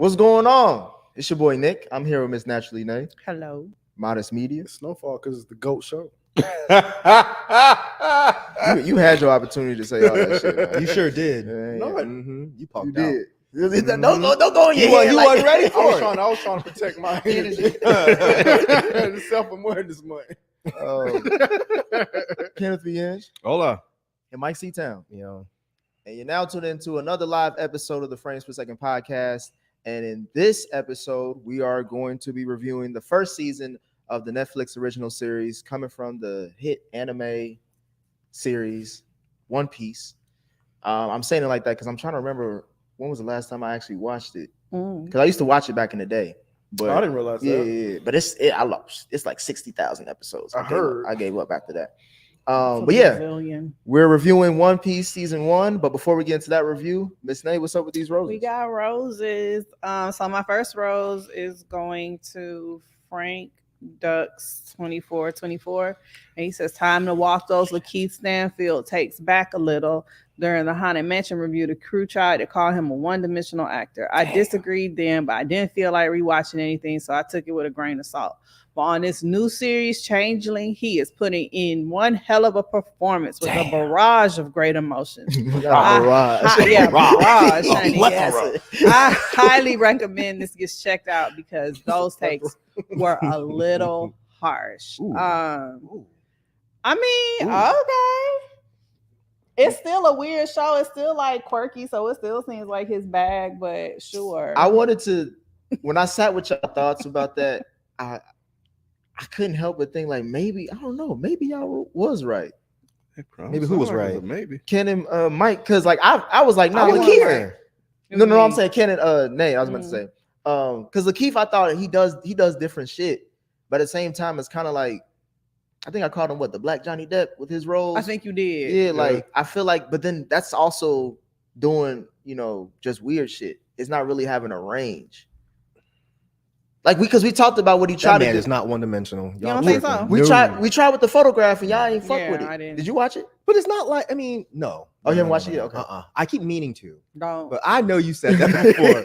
What's going on? It's your boy Nick. I'm here with Miss Naturally Nay, Hello. Modest Media. It's Snowfall because it's the GOAT show. You had your opportunity to say all that shit, man. You sure did. No, You You punked did. out. Don't go in your You head like wasn't ready I for was, it. trying, I was trying to protect my energy. The self-awareness money. Kenneth Vienge Hola. and Mike C-Town. You know, And you're now tuned into another live episode of the Frames Per Second podcast. And in this episode, we are going to be reviewing the first season of the Netflix original series coming from the hit anime series One Piece. I'm saying it like that because I'm trying to remember when was the last time I actually watched it. Because I used to watch it back in the day. But I didn't realize yeah, that. yeah, but I lost. It's like 60,000 episodes. I gave up after that. But yeah, we're reviewing One Piece season 1. But before we get into that review, Miss Nay, what's up with these roses? We got roses. So my first rose is going to Frank Ducks 2424. And he says, time to walk those Lakeith Stanfield takes back a little. During the Haunted Mansion review, the crew tried to call him a one-dimensional actor. I disagreed then, but I didn't feel like rewatching anything, so I took it with a grain of salt. But on this new series, Changeling, he is putting in one hell of a performance with a barrage of great emotions. Barrage. Barrage. honey, What yes. I highly recommend this gets checked out because those takes were a little harsh. I mean, okay. It's still a weird show. It's still like quirky, so it still seems like his bag, but sure. I wanted to, when I sat with y'all thoughts about that, I couldn't help but think like maybe, I don't know, maybe y'all was right. Maybe who was right? Maybe. Ken and Mike, because like I was like, no, I was Lakeith. here. No, I'm saying Ken and Nay, I was meant to say. Because Lakeith, I thought he does different shit, but at the same time, it's kind of like, I think I called him the Black Johnny Depp with his roles. I think you did. Yeah, like I feel like, but then that's also doing, just weird shit. It's not really having a range. Like because we talked about what he tried to do. It's not one dimensional. You don't think so? We tried with the photograph and y'all ain't fuck with it. I didn't. Did you watch it? But it's not like, no. Oh, you haven't watched it yet? Okay. I keep meaning to. Don't. But I know you said that before.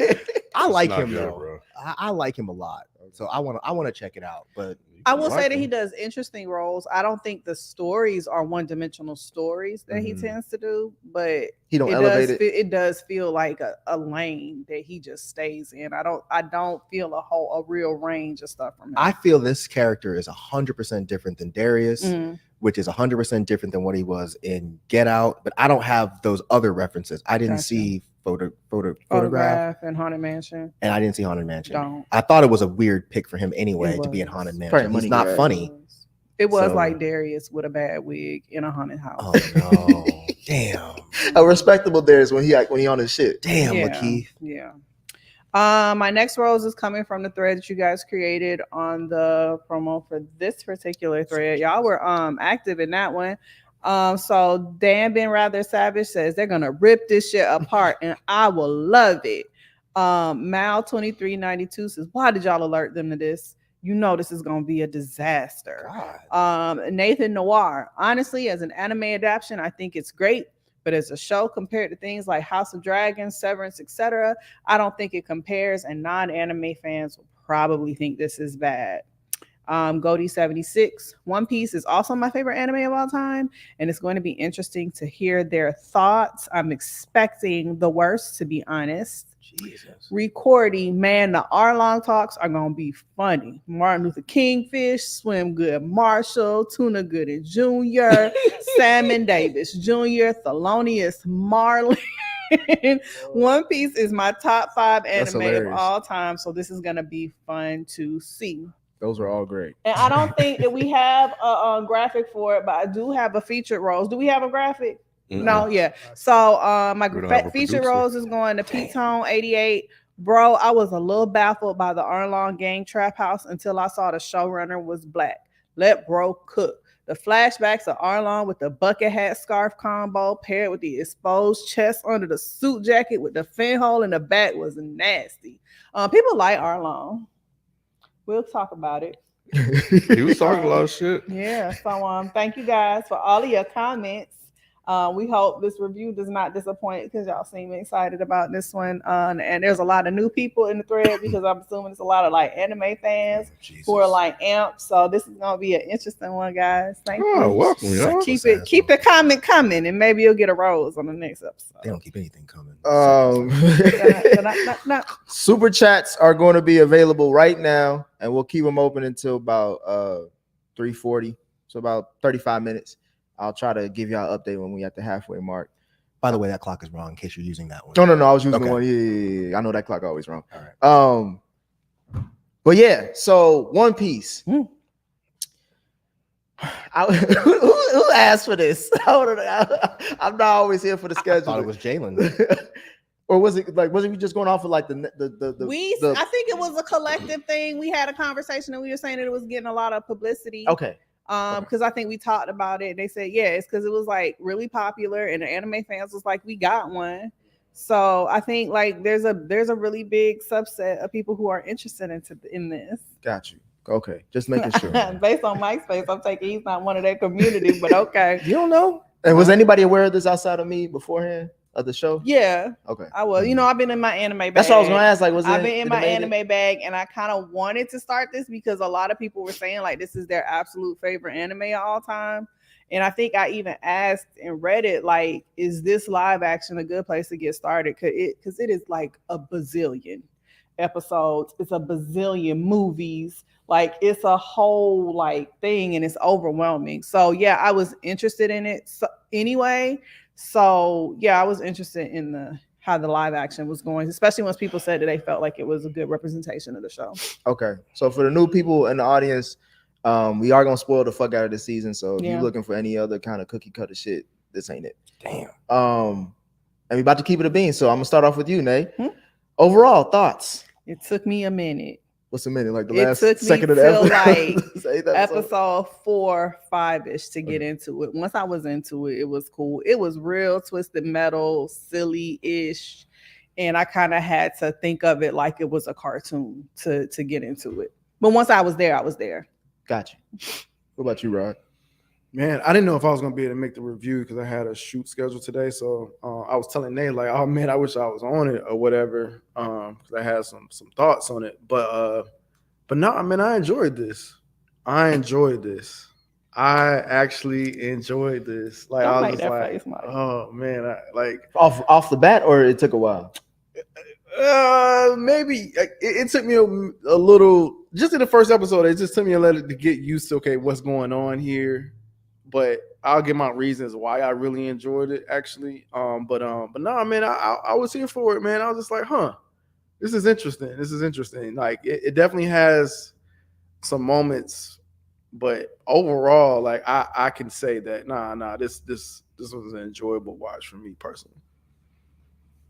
I like not him good, though. bro. I like him a lot. So I want to check it out. But I will say that he does interesting roles. I don't think the stories are one-dimensional stories that he tends to do, but he don't elevate it. It does feel like a lane that he just stays in. I don't feel a real range of stuff from him. I feel this character is 100% different than Darius, which is 100% different than what he was in Get Out. But I don't have those other references. I didn't see Photograph and Haunted Mansion, and I didn't see Haunted Mansion. Don't. I thought it was a weird pick for him anyway to be in Haunted Mansion. He's not funny. It was like Darius with a bad wig in a haunted house. Oh no! Damn. A respectable Darius when he on his shit. Damn, yeah. Lakeith. Yeah. My next rose is coming from the thread that you guys created on the promo for this particular thread. Y'all were active in that one. So Dan Ben Rather Savage says they're gonna rip this shit apart and I will love it. Mal 2392 says, why did y'all alert them to this? You know this is gonna be a disaster. Nathan Noir, honestly, as an anime adaptation, I think it's great, but as a show compared to things like House of Dragons, Severance, etc., I don't think it compares, and non-anime fans will probably think this is bad. Goldie 76, One Piece is also my favorite anime of all time, and it's going to be interesting to hear their thoughts. I'm expecting the worst, to be honest. Jesus. Recording, man, the Arlong talks are gonna be funny. Martin Luther King Fish, Swim Good Marshall, Tuna Gooding Jr., Salmon Davis Jr., Thelonious Marlin. One Piece is my top 5 anime of all time, so this is gonna be fun to see. Those are all great. And I don't think that we have a graphic for it, but I do have a featured rose. Do we have a graphic? Mm-hmm. No, yeah. So my featured rose is going to Pete Tone 88. Bro, I was a little baffled by the Arlong Gang Trap House until I saw the showrunner was black. Let bro cook. The flashbacks of Arlong with the bucket hat scarf combo paired with the exposed chest under the suit jacket with the fin hole in the back was nasty. People like Arlong. We'll talk about it. He was talking a lot of shit. Yeah. So thank you guys for all of your comments. We hope this review does not disappoint because y'all seem excited about this one. And there's a lot of new people in the thread because I'm assuming it's a lot of like anime fans who are like amped. So this is gonna be an interesting one, guys. Thank you. Welcome, So y'all. keep the comment coming, and maybe you'll get a rose on the next episode. They don't keep anything coming. Super chats are going to be available right now, and we'll keep them open until about 3:40, so about 35 minutes. I'll try to give y'all an update when we at the halfway mark. By the way, that clock is wrong in case you're using that one. No, I was using Okay. one. Yeah. I know that clock always wrong. All right. But yeah, so One Piece. Mm. Who asked for this? I'm not always here for the schedule. I thought it was Jalen. Or wasn't we just going off of like the I think it was a collective thing. We had a conversation and we were saying that it was getting a lot of publicity. Okay. Because I think we talked about it. They said, yeah, it's because it was like really popular and the anime fans was like, we got one. So I think like there's a really big subset of people who are interested in this. Got you. Okay. Just making sure. Based on Mike's face, I'm taking he's not one of their community, but okay. You don't know? And was anybody aware of this outside of me beforehand of the show? Yeah. Okay. I was. You know, I've been in my anime bag. That's what I was gonna ask. Like, I've been in my anime bag, and I kind of wanted to start this because a lot of people were saying like this is their absolute favorite anime of all time. And I think I even asked in Reddit, like, is this live action a good place to get started? Because it is like a bazillion episodes. It's a bazillion movies. Like, it's a whole like thing, and it's overwhelming. So yeah, I was interested in it anyway. So yeah, I was interested in how the live action was going, especially once people said that they felt like it was a good representation of the show. Okay, so for the new people in the audience, we are gonna spoil the fuck out of the season. So if you're looking for any other kind of cookie cutter shit, this ain't it. Damn. And we about to keep it a bean. So I'm gonna start off with you, Nate. Overall thoughts. It took me a minute. What's a minute? Like the It last took me second of the till, episode. like, episode 4, 5-ish to get into it. Once I was into it, it was cool. It was real twisted metal, silly-ish. And I kind of had to think of it like it was a cartoon to get into it. But once I was there, I was there. Gotcha. What about you, Rod? Man, I didn't know if I was gonna be able to make the review because I had a shoot scheduled today. So I was telling Nate like, "Oh man, I wish I was on it or whatever," because I had some thoughts on it. But no, I mean, I enjoyed this. I actually enjoyed this. Like, I was just like, "Oh man, I like off the bat, or it took a while." Maybe it took me a little. Just in the first episode, it just took me a little to get used to what's going on here. But I'll give my reasons why I really enjoyed it, actually. But no, man, I was here for it, man. I was just like, this is interesting. Like, it definitely has some moments, but overall, like, I can say that this was an enjoyable watch for me personally.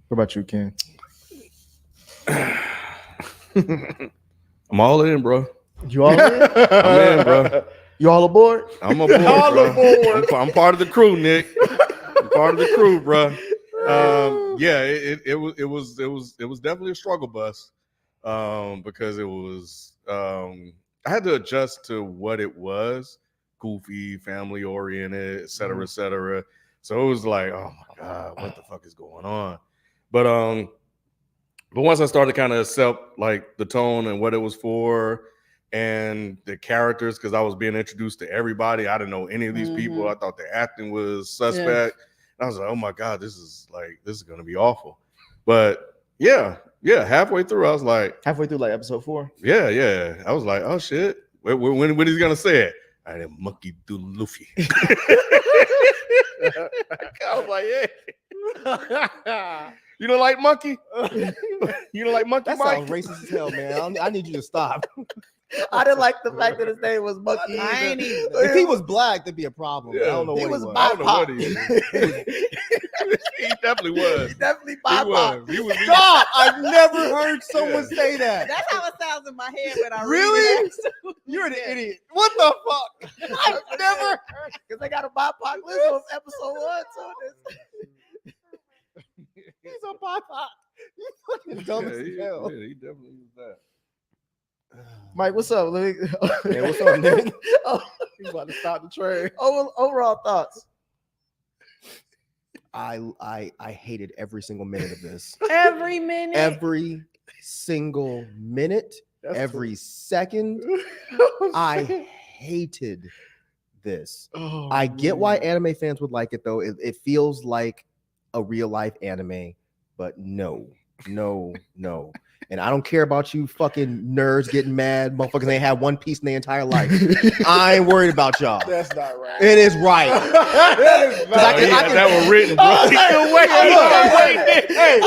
What about you, Ken? I'm all in, bro. You all in? I'm in, bro. You all aboard? I'm aboard, bro. I'm part of the crew, Nick. I'm part of the crew, bro. Yeah, it was definitely a struggle bus, because it was I had to adjust to what it was, goofy, family oriented, et cetera, et cetera. So it was like, oh my God, what the fuck is going on? But once I started kind of accept like the tone and what it was for, and the characters, because I was being introduced to everybody. I didn't know any of these people. I thought the acting was suspect. And I was like, oh my God, this is going to be awful. But yeah, halfway through, I was like. Halfway through, like episode 4? Yeah. I was like, oh shit. When is he going to say it? I am Monkey D. Luffy. I was like, yeah. You don't like Monkey? You don't like Monkey That Mike? sounds racist as hell, man. I need you to stop. I didn't like the fact that his name was Monkey. I ain't either. If he was black, that'd be a problem. Yeah. I don't know He what was he was. I don't know what he is. He definitely was. He definitely He was. He was. Stop! I've never heard someone say that. That's how it sounds in my head when I Really? read it. You're an idiot. What the fuck? I've never heard. Because they got a BIPOC list on episode 1. So He's a BIPOC. You fucking dumb as hell. Yeah, he definitely was that. Mike, what's up? Let me... Hey, what's up, Nick? Oh, He's about to stop the train. overall thoughts. I hated every single minute of this. Every minute. Every single minute, That's every second. I hated this. Oh, I get why man. anime fans would like it though. It feels like a real life anime, but no. And I don't care about you fucking nerds getting mad, motherfuckers ain't had One Piece in their entire life. I ain't worried about y'all. That's not right. It is right. That is not I can- right. I can- that was written, bro. I was like, Hey,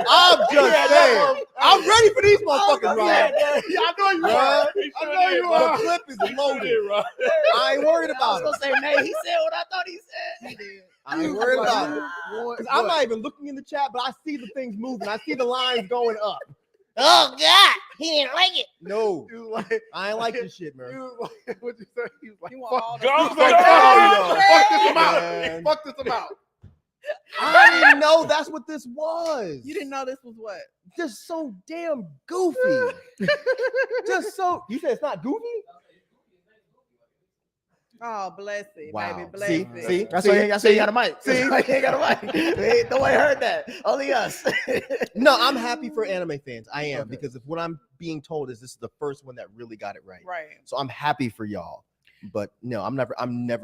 I'm just saying. I'm ready for these motherfuckers, right? I know you Bruh. are. I know you The are. clip is loaded. I ain't worried about it. say, man, he said what I thought he said. I ain't worried about it. 'Cause I'm not even looking in the chat, but I see the things moving. I see the lines going up. Oh God, he didn't like it. No, You was like, I ain't like this shit, man. you was like, what you say? He was like, You want all fuck, the- fuck this amount. Man. Fuck this amount. I didn't know that's what this was. You didn't know this was what? Just so damn goofy. Just so. You said it's not goofy? Oh, bless it, Wow. baby, bless See, it. see, That's why you ain't got a mic. See? That's why you ain't got a mic. Nobody heard that. Only us. No, I'm happy for anime fans. I am Okay. because if what I'm being told is this is the first one that really got it right. Right. So I'm happy for y'all. But no, I'm never.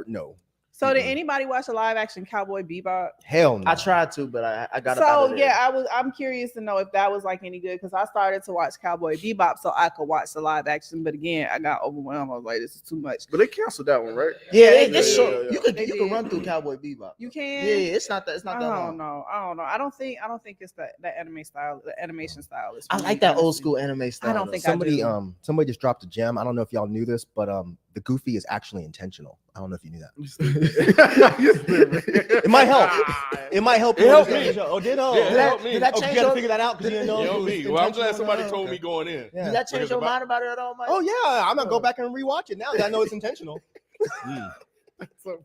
No, So did Mhm. anybody watch a live action Cowboy Bebop? hell no. I tried to, but I got up out So of there. yeah, I'm curious to know if that was like any good because I started to watch Cowboy Bebop so I could watch the live action, but again, I got overwhelmed. I was like, this is too much. But they canceled that one, right? Yeah, they it's did. short. Yeah. You could They you did. could run through Cowboy Bebop. You Yeah, can. it's not that I long. don't know. I don't think it's the anime style, the animation style. Is I for me, like that old honestly. school anime style. I don't though. think I do. Somebody just dropped a gem. I don't know if y'all knew this, but the Goofy is actually intentional. I don't know if you knew that. You stupid. It might help. It might help. It you helped understand me. the show. Oh, did help. Yeah, it helped me. Did that Oh, change you gotta your, figure that out because you didn't know. You if it know was me. Well, I'm glad intentional or somebody not. told Okay. me going in. Yeah. did that change Because your about- mind about it at all, Mike? Oh yeah, I'm gonna go back and rewatch it now that I know it's intentional. So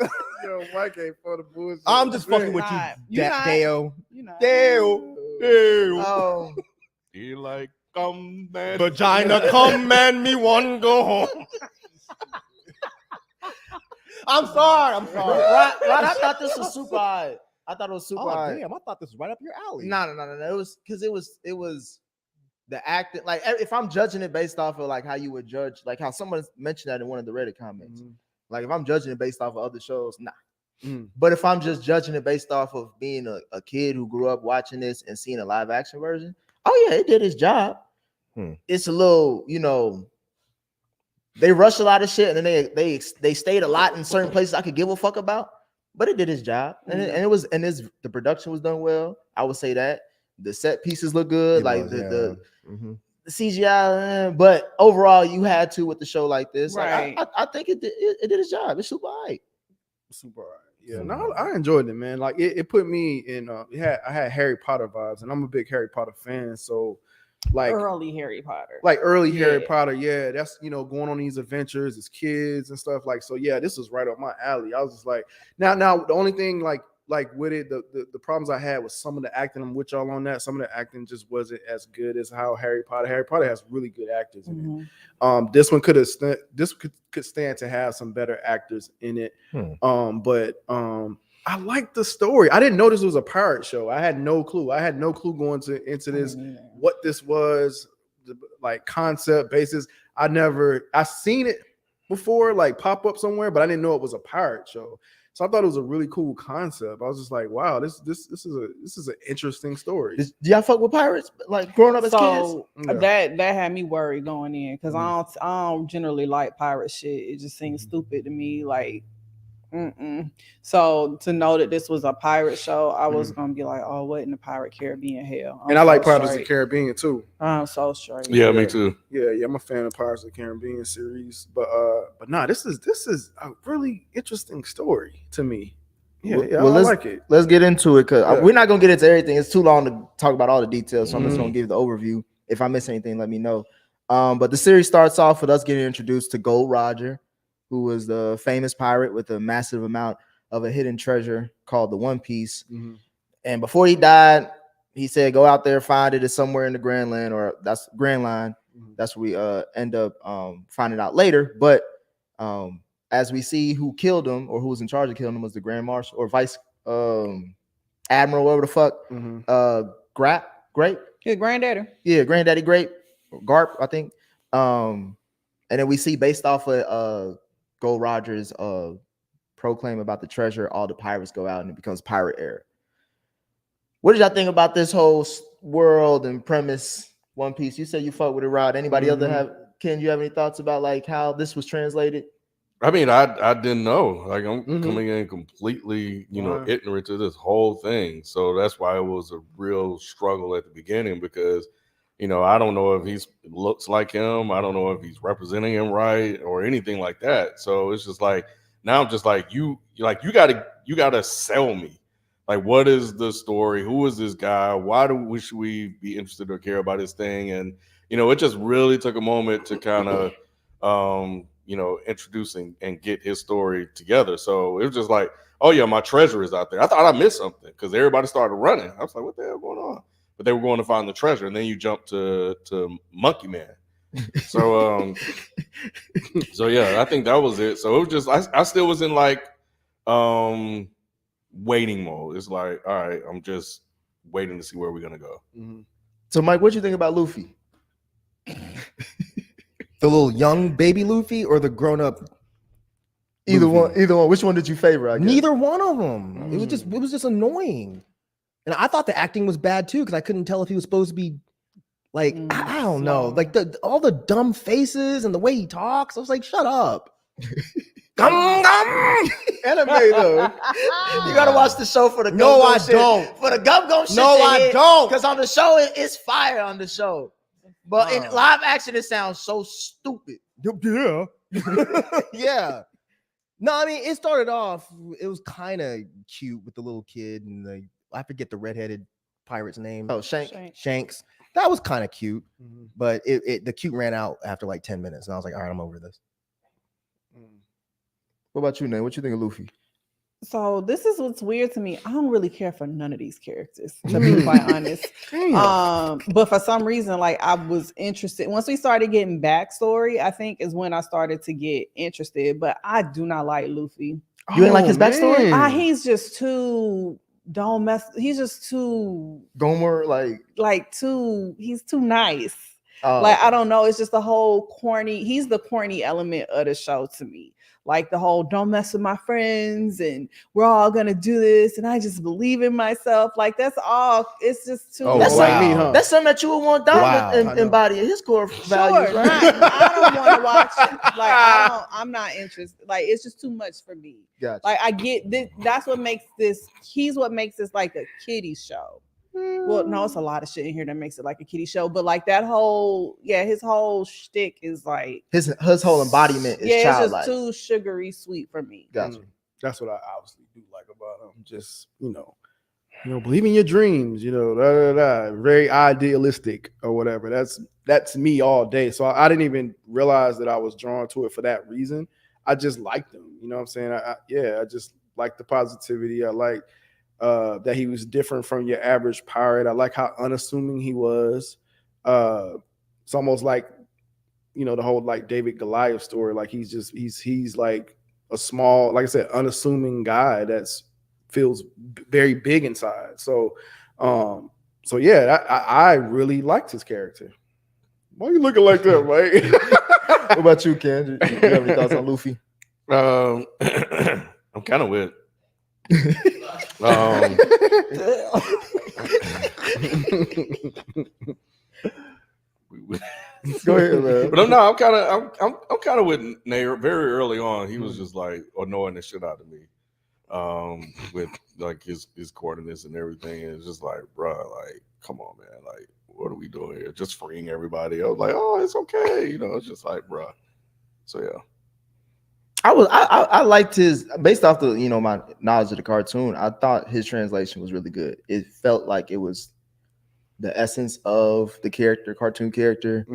funny. Yo, Mike ain't for the bullshit. I'm just fucking with you, Not. You not. Dale. You know. Dale. Oh, He like come man. Vagina come and me one go home. I'm sorry. Rod, I thought this was super high. I thought it was super Oh high. damn! I thought this was right up your alley. No. It was because it was the acting. Like if I'm judging it based off of like how you would judge, like how someone mentioned that in one of the Reddit comments. Like if I'm judging it based off of other shows, nah. Mm. But if I'm just judging it based off of being a kid who grew up watching this and seeing a live action version, oh yeah, it did its job. It's a little, they rushed a lot of shit and then they stayed a lot in certain places I could give a fuck about, but it did its job. And the production was done well. I would say that the set pieces look good, the CGI, but overall you had to with the show like this. Right. Like, I think it did its job. It's super high. Super all right. Yeah, no, I enjoyed it, man. Like it put me in. I had Harry Potter vibes, and I'm a big Harry Potter fan. So, like Early Harry Potter. early Harry Yeah. Potter, yeah, that's going on these adventures as kids and stuff. Like, so yeah, this was right up my alley. I was just like, now the only thing like with it, the problems I had was some of the acting. I'm with y'all on that. Some of the acting just wasn't as good as how Harry Potter has really good actors in it. Mhm. This one could stand to have some better actors in it. But I like the story. I didn't know this was a pirate show. I had no clue. Going into this, what this was, the like concept basis. I seen it before, like pop up somewhere, but I didn't know it was a pirate show. So I thought it was a really cool concept. I was just like, wow, this is an interesting story. Do y'all fuck with pirates? Like growing up as kids? So Yeah. that had me worried going in because I don't generally like pirate shit. It just seems stupid to me. Like, So to know that this was a pirate show, I was gonna be like, oh, what in the Pirate Caribbean hell? And I like Pirates of the Caribbean too. I'm so straight. Yeah, me too. Yeah, I'm a fan of Pirates of the Caribbean series. But nah, this is a really interesting story to me. Yeah, I like it. Let's get into it because Yeah. we're not gonna get into everything. It's too long to talk about all the details, so I'm just Mhm. gonna give the overview. If I miss anything, let me know. But the series starts off with us getting introduced to Gold Roger, who was the famous pirate with a massive amount of a hidden treasure called the One Piece. Mhm. And before he died, he said, "Go out there, find it. It's somewhere in the Grand Line, or that's Grand Line." Mhm. That's what we end up finding out later. But as we see, who killed him or who was in charge of killing him was the Grand Marshal or Vice Admiral, whatever the fuck. Grape. His granddaddy. Yeah, Granddaddy Grape, or Garp, I think. And then we see based off of Gold Rogers proclaim about the treasure, all the pirates go out and it becomes pirate era. What did y'all think about this whole world and premise? One Piece. You said you fuck with it, Rod. Anybody else have? Ken, you have any thoughts about like how this was translated? I mean, I didn't know. Like I'm coming in completely, ignorant to this whole thing. So that's why it was a real struggle at the beginning because, I don't know if he looks like him. I don't know if he's representing him right or anything like that. So it's just like now I'm just like you gotta sell me. Like, what is the story? Who is this guy? Why should we be interested or care about this thing? And it just really took a moment to kind of introducing and get his story together. So it was just like, oh yeah, my treasure is out there. I thought I missed something because everybody started running. I was like, what the hell going on? But they were going to find the treasure, and then you jump to Monkey Man. So so yeah, I think that was it. So it was just I still was in like waiting mode. It's like, all right, I'm just waiting to see where we're gonna go. So Mike, what you think about Luffy? The little young baby Luffy or the grown up? Either one. Which one did you favor? I guess? Neither one of them. It was just annoying, and I thought the acting was bad too because I couldn't tell if he was supposed to be like I don't know, like all the dumb faces and the way he talks. I was like, shut up. Anime though. You gotta watch the show for the gum No, gum I shit. don't. For the gum gum shit. No, I don't. Because on the show it's fire on the show. But in live action, it sounds so stupid. Yeah. Yeah. No, I mean, it started off, it was kind of cute with the little kid and I forget the redheaded pirate's name. Oh, Shanks. That was kind of cute, but the cute ran out after like 10 minutes. And I was like, all right, I'm over this. What about you, Nate? What you think of Luffy? So this is what's weird to me. I don't really care for none of these characters, to be quite honest. But for some reason, like I was interested. Once we started getting backstory, I think is when I started to get interested. But I do not like Luffy. You didn't like his backstory? He's just too he's just too Gomer, he's too nice. Oh. Like I don't know. It's just the whole corny. He's the corny element of the show to me. Like the whole don't mess with my friends and we're all gonna do this and I just believe in myself. Like that's all. It's just too. That's like me, huh? That's something that you would want Dom to embody his core values, right? I don't want to watch it. Like I'm not interested. Like it's just too much for me. Gotcha. Like I get this. That's what makes this. He's what makes this like a kiddie show. Well, no, it's a lot of shit in here that makes it like a kiddie show, but like that whole, his whole shtick is like his whole embodiment is childlike. It's just too sugary sweet for me. Gotcha. That's what I obviously do like about him. Just believe in your dreams. Very idealistic or whatever. That's me all day. So I didn't even realize that I was drawn to it for that reason. I just liked him. You know what I'm saying? I just like the positivity. I like. That he was different from your average pirate. I like how unassuming he was. It's almost like, the whole like David Goliath story. Like he's like a small, like I said, unassuming guy that's feels very big inside. So yeah, I really liked his character. Why are you looking like that, right? What about you, Ken? Do you have any thoughts on Luffy? I'm kind of with. Go ahead, man. But I'm kind of with Nair. Very early on, he was just like annoying the shit out of me, with like his coordinates and everything. And it's just like, bro, like, come on, man, like, what are we doing here? Just freeing everybody. I was like, oh, it's okay, it's just like, bro. So yeah. I liked his, based off the my knowledge of the cartoon, I thought his translation was really good. It felt like it was the essence of the cartoon character.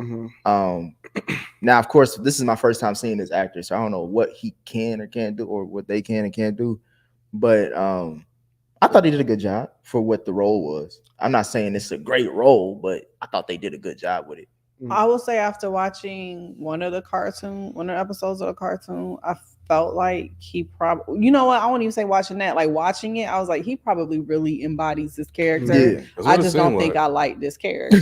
Now, of course, this is my first time seeing this actor, so I don't know what he can or can't do, or what they can and can't do. But I thought he did a good job for what the role was. I'm not saying it's a great role, but I thought they did a good job with it. I will say after watching one of the episodes of the cartoon, felt like he probably, you know what? I won't even say watching that. Like watching it, I was like, he probably really embodies this character. Yeah. That's what I it just seemed don't think like. I like this character.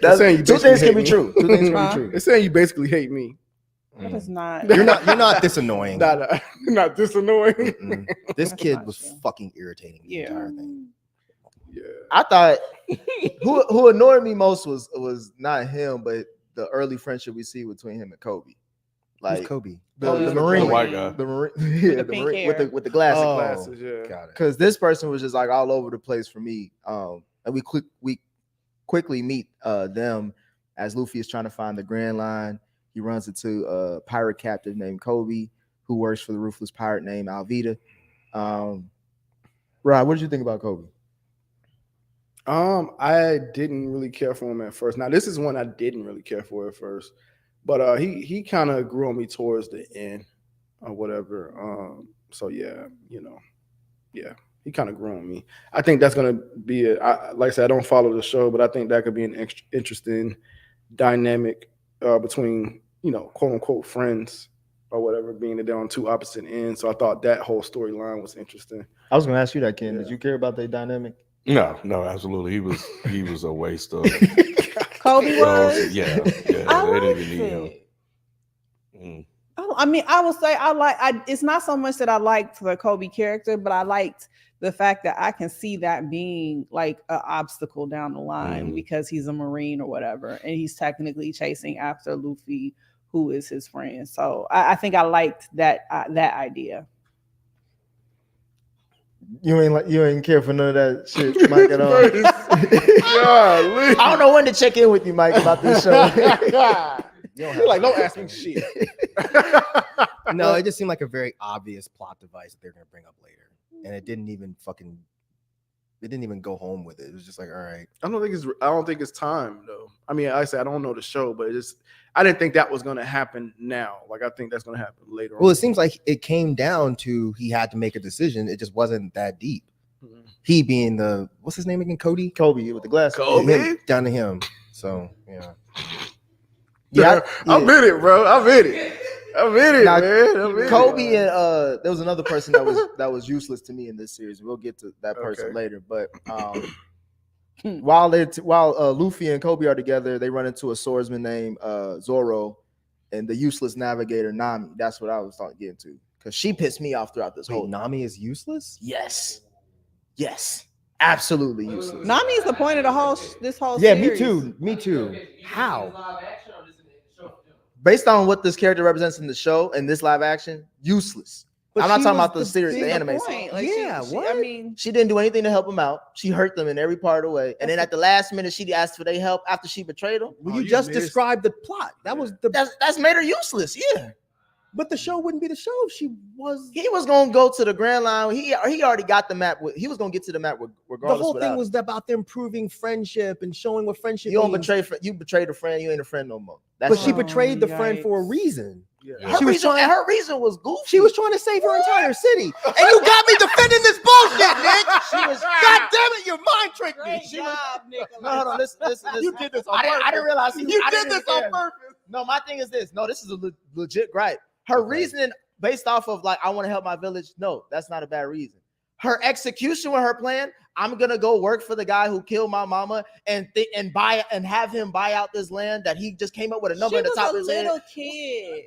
That's saying you two basically things can hate be me. true. Two things can Huh? be true. They're saying you basically hate me. That is not. You're not this annoying. Not this annoying. Mm-mm. This That's kid not was true. fucking irritating the Yeah. entire thing. Yeah. I thought who annoyed me most was not him, but the early friendship we see between him and Kobe. Like Who's Kobe? the Oh, Marine, the white guy. the Marine, yeah, the pink Marine hair. with the glasses. Oh, Glasses, yeah. got it. Because this person was just like all over the place for me. And we quickly meet them as Luffy is trying to find the Grand Line. He runs into a pirate captive named Kobe, who works for the ruthless pirate named Alvida. Rod, what did you think about Kobe? I didn't really care for him at first. Now, this is one I didn't really care for at first, but he kind of grew on me towards the end or whatever. So yeah, he kind of grew on me. I think that's gonna be like I said, I don't follow the show, but I think that could be an interesting dynamic between quote unquote friends or whatever, being that they're on two opposite ends. So I thought that whole storyline was interesting. I was going to ask you that, Ken. Yeah. Did you care about their dynamic? No, absolutely. He was a waste of. Kobe was. Yeah. I They didn't liked even need him. it. Mm. I mean, I will say it's not so much that I liked the Kobe character, but I liked the fact that I can see that being like an obstacle down the line because he's a Marine or whatever, and he's technically chasing after Luffy, who is his friend. So I think I liked that idea. You ain't care for none of that shit, Mike, at all. Golly. I don't know when to check in with you, Mike, about this show. You're like, don't ask me shit. No, it just seemed like a very obvious plot device that they're gonna bring up later, and it didn't even go home with it. It was just like, all right. I don't think it's time though. I mean, I say I don't know the show, but I didn't think that was going to happen now. Like I think that's going to happen later. Well, on. it seems like it came down to he had to make a decision. It just wasn't that deep. Mhm. He being what's his name again? Cody. Kobe with the glasses. Him, down to him. So yeah. Yeah, I'm in it, bro. I'm in it, Now, man. I'm in Kobe it. and there was another person that was useless to me in this series. We'll get to that person Okay. later. But while Luffy and Kobe are together, they run into a swordsman named Zoro and the useless navigator Nami. That's what I was getting to because she pissed me off throughout this Wait, whole. Nami is useless? Yes, absolutely useless. Nami is the point of the whole this whole Yeah, series. me too. How? Based on what this character represents in the show and this live action, useless. But I'm not she talking was about the series, the Big anime. point. Yeah, I what? mean, She didn't do anything to help him out. She hurt them in every part of the way. And then at the last minute, she asked for their help after she betrayed them. Well, Oh, you you just missed- described the plot. That was the That's made her useless. Yeah. but the show wouldn't be the show if she was. He was gonna go to the Grand Line. He already got the map. He was gonna get to the map The regardless. whole thing without- was about them proving friendship and showing what friendship you don't means. you betrayed a friend. You ain't a friend no more. But That's she all. betrayed the friend for a Yikes. reason. Yeah. her she was reason, trying- and her reason was goofy. She was trying to save her entire city, and you got me defending this bullshit, Nick. She was. God damn it, you mind tricked me. great She was- job, Nicholas. No, hold on. Listen. You did this on I purpose. didn't realize You I did didn't this even on care. purpose. No, my thing is this. No, this is a legit gripe. Her Okay. reasoning based off of like I want to help my village. No, that's not a bad reason. Her execution with her plan. I'm gonna go work for the guy who killed my mama and have him buy out this land that he just came up with a number She at the was top a of his head. little kid.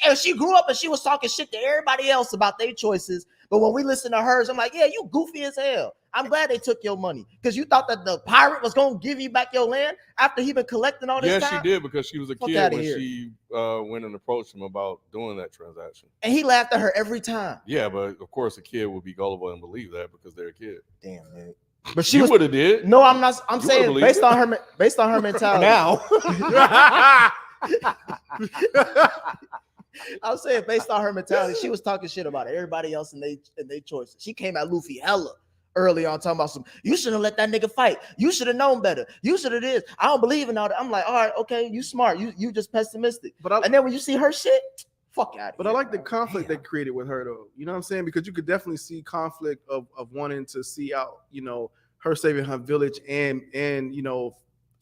And she grew up and she was talking shit to everybody else about their choices. But when we listen to hers, I'm like, yeah, you goofy as hell. I'm glad they took your money because you thought that the pirate was gonna give you back your land after he been collecting all this Yeah, time. she did because she was a Fuck kid outta when here. she went and approached him about doing that transaction. And he laughed at her every time. Yeah, but of course a kid would be gullible and believe that because they're a kid. Damn, Nick. But she You was would have did. no, I'm not. I'm You saying would've based believed on her mentality. Now, I'm saying based on her mentality, she was talking shit about everybody else and they choices. She came at Luffy hella early on talking about you shouldn't have let that nigga fight. You should have known better. You should have this. I don't believe in all that. I'm like, all right, okay, you smart. You just pessimistic. And then when you see her shit, fuck out. But I like the conflict they created with her, though. You know what I'm saying? Because you could definitely see conflict of wanting to see out, her saving her village and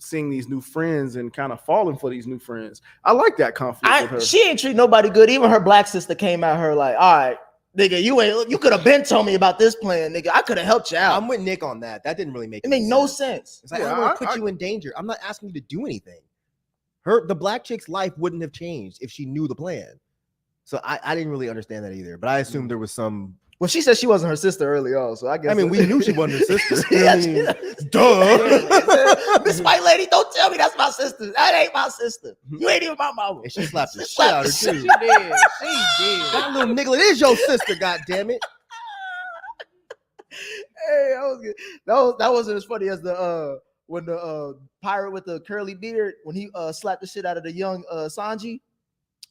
seeing these new friends and kind of falling for these new friends. I like that conflict with her. She ain't treat nobody good. Even her black sister came at her like, all right, nigga, you could have been told me about this plan, nigga. I could have helped you out. I'm with Nick on that. That didn't really make It made no sense. It's like, Yeah, I don't want to I- put you in danger. I'm not asking you to do anything. The black chick's life wouldn't have changed if she knew the plan. So I didn't really understand that either. But I assumed there was some. Well, she said she wasn't her sister early on, so I guess. I mean, we knew she wasn't her sister. Yeah, Duh. This white lady, don't tell me that's my sister. That ain't my sister. You ain't even my mama. And she slapped the She shit out of her slapped too. She did. She did. That little nigga is your sister. God damn it. Hey, that wasn't as funny as the when the pirate with the curly beard when he slapped the shit out of the young Sanji.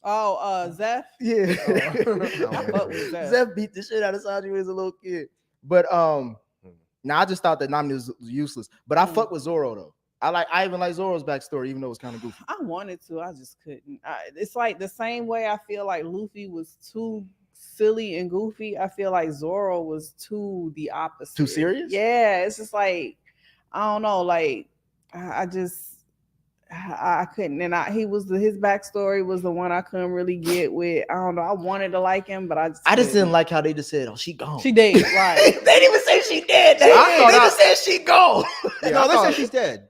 Oh, Zeph. Yeah, I fuck with Zeph. Zeph beat the shit out of Sanji when he was a little kid. But now I just thought that Nami was useless. But I fuck with Zoro though. I even like Zoro's backstory, even though it's kind of goofy. I wanted to, I just couldn't. It's like the same way I feel like Luffy was too silly and goofy. I feel like Zoro was too the opposite. Too serious? Yeah, it's just like I don't know. Like I couldn't. And his backstory was the one I couldn't really get with. I don't know. I wanted to like him, but I just didn't couldn't. like how they just said, "Oh, she gone." She did right. they didn't even say she dead. They just said she gone. Yeah, No, I they thought- said she's dead.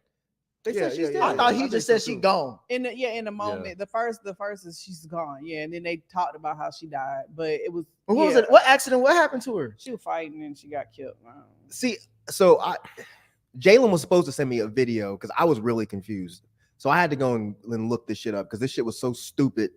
They Yeah, said she's yeah, dead. yeah. I thought he I just think said so, she too. gone. In the moment, the first is she's gone. Yeah, and then they talked about how she died, but it was What was yeah, it? What accident? What happened to her? She was fighting and she got killed. I don't know. See, so Jalen was supposed to send me a video because I was really confused. So I had to go and look this shit up because this shit was so stupid.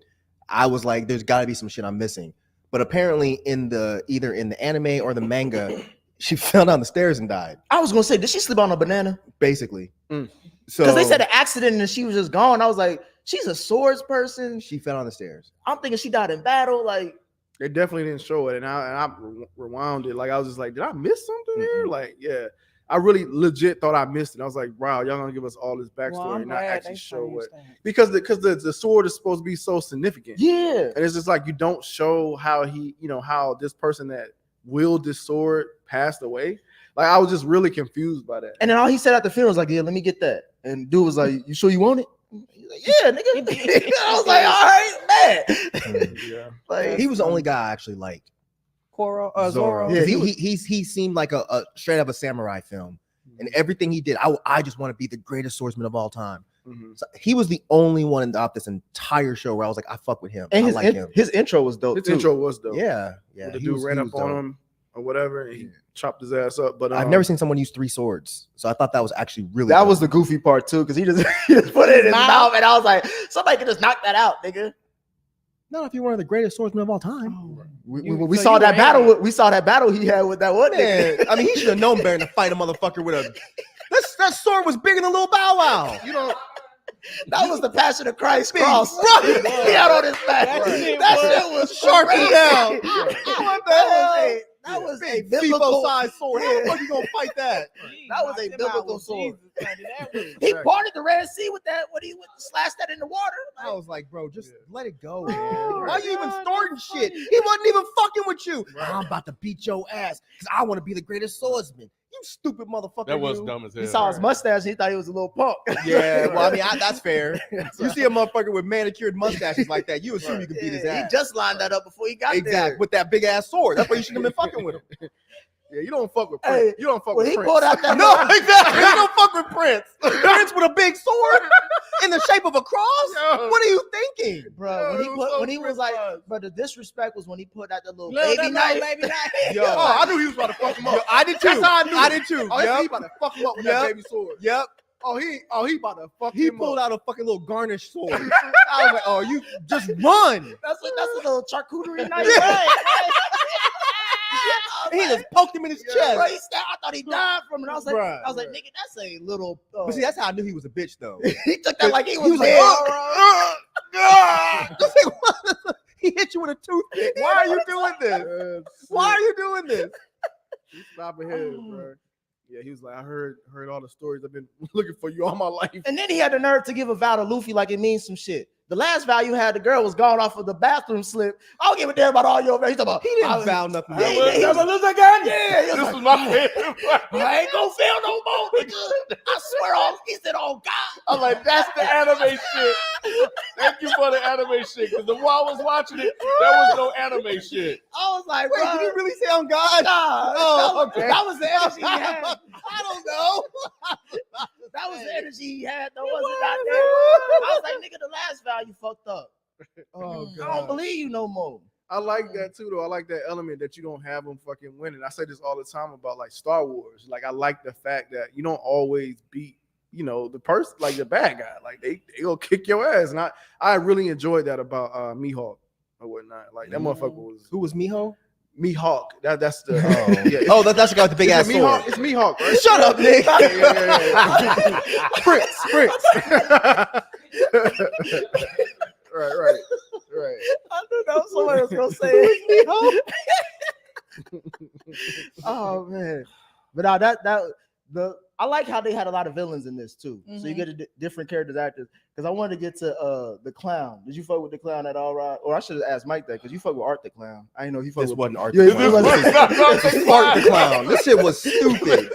I was like, there's got to be some shit I'm missing. But apparently, either in the anime or the manga, she fell down the stairs and died. I was gonna say, did she slip on a banana? Basically. Mm. So Because they said an accident and she was just gone. I was like, she's a swords person. she fell on the stairs. I'm thinking she died in battle. Like, They definitely didn't show it, and I rewound it. Like I was just like, did I miss something here? Mm-mm. Like, yeah, I really legit thought I missed it. I was like, wow, y'all gonna give us all this backstory Well, I'm and not glad actually they show what, changed that. because the sword is supposed to be so significant, yeah. and it's just like you don't show how how this person that wielded this sword passed away. Like I was just really confused by that. And then all he said at the funeral was like, yeah, let me get that. And dude was like, you sure you want it? He's like, yeah, nigga. I was like, all right, man. Yeah, Like, He was the only guy I actually liked. Zoro. Yeah, he seemed like a straight up a samurai film, and everything he did, I just want to be the greatest swordsman of all time. Mhm. So he was the only one throughout this entire show where I was like, I fuck with him. and I like him. his intro was dope. His too. intro was dope. Yeah. When the he dude was- ran he up was on dope. him or whatever, and he chopped his ass up. But I've never seen someone use 3 swords, so I thought that was actually really. That dope. was the goofy part too, because he just put it in his mouth, and I was like, somebody could just knock that out, nigga. not if you're one of the greatest swordsmen of all time. We So saw you that were battle. in. We saw that battle he had with that one Man, nigga. I mean, he should have known better than to fight a motherfucker with a. That sword was bigger than Little Bow Wow. You know, That was the Passion of Christ Big cross. right. He had on his back. That shit That was shit was sharp crazy. and down. What the hell? That was a Big biblical. size sword. How the fuck you gonna fight that? That was a biblical sword. sword. He parted the Red Sea with that when he slashed that in the water. I was like, bro, just let it go, Oh, man. Why you even God, starting that's shit? funny. He wasn't even fucking with you. Right. I'm about to beat your ass because I want to be the greatest swordsman. You stupid motherfucker. That was you. dumb as hell. He saw his mustache. He thought he was a little punk. Yeah, well, I mean, that's fair. You see a motherfucker with manicured mustaches like that, you assume you can beat his He ass. just lined that up before he got Exactly, there. with that big ass sword. That's why you shouldn't have been fucking with him. yeah, you don't fuck with Prince. Hey, You don't fuck When with he Prince. pulled out that No, exactly. You don't fuck with Prince. Prince with a big sword in the shape of a cross. Yo. What are you thinking? bro. Yo, When he so was like, Prince but the disrespect was when he put out the little Look, baby that knife. little baby knife. Yo, Oh, I knew he was about to fuck him up. Yo, I did too. That's how I knew. I did too. Oh, he Yep. about to fuck him up with Yep. that baby sword. Yep. Oh, he about to fuck He him pulled up. out a fucking little garnish sword. I was like, oh, you just run. That's a little charcuterie knife. Yeah. I He was just poked him in his chest. Bro, I thought he died from it. I was like, Bruh, nigga, that's a little. But see, that's how I knew he was a bitch, though. he took that like he was, was like, dead. He hit you with a toothpick. Why are you doing this? Why are you doing this? He's stopping head, bro. Yeah, he was like, I heard all the stories. I've been looking for you all my life. And then he had the nerve to give a vow to Luffy like it means some shit. The last value had the girl was gone off of the bathroom slip. I don't give a damn about all your. He's talking about. He didn't foul nothing. He was like, "This again." Yeah, he was This like, was my favorite. I ain't gonna fail no more, nigga. I swear on. He said, "Oh God." I'm like, that's the anime shit. Thank you for the anime shit. Because the more I was watching it, there was no anime shit. I was like, Wait, bro, did he really say on God? nah, Oh, okay. that was the energy he had. I don't know. That was the energy he had. Though, was it not there? I was like, nigga, the last value fucked up. Oh, I don't believe you no more. I like that too, though. I like that element that you don't have them fucking winning. I say this all the time about like Star Wars. Like I like the fact that you don't always beat, you know, the person like the bad guy. Like they gonna kick your ass. And I really enjoyed that about Mihawk or whatnot. Like that motherfucker was Who was Miho? Mihawk. That's the Oh, oh, that's the guy with the big ass sword. Mihawk. It's Mihawk, right? Shut up, Nick. Yeah. Prince. right. I knew that was somebody was gonna say it. Oh man, but now I like how they had a lot of villains in this too. So you get different characters, actors. Because I wanted to get to the clown. Did you fuck with the clown at all, Rod? Or I should have asked Mike that because you fuck with Art the Clown. I didn't know he fuck This with. wasn't Art Yeah, the he Clown. wasn't. This is Art the Clown. This shit was stupid.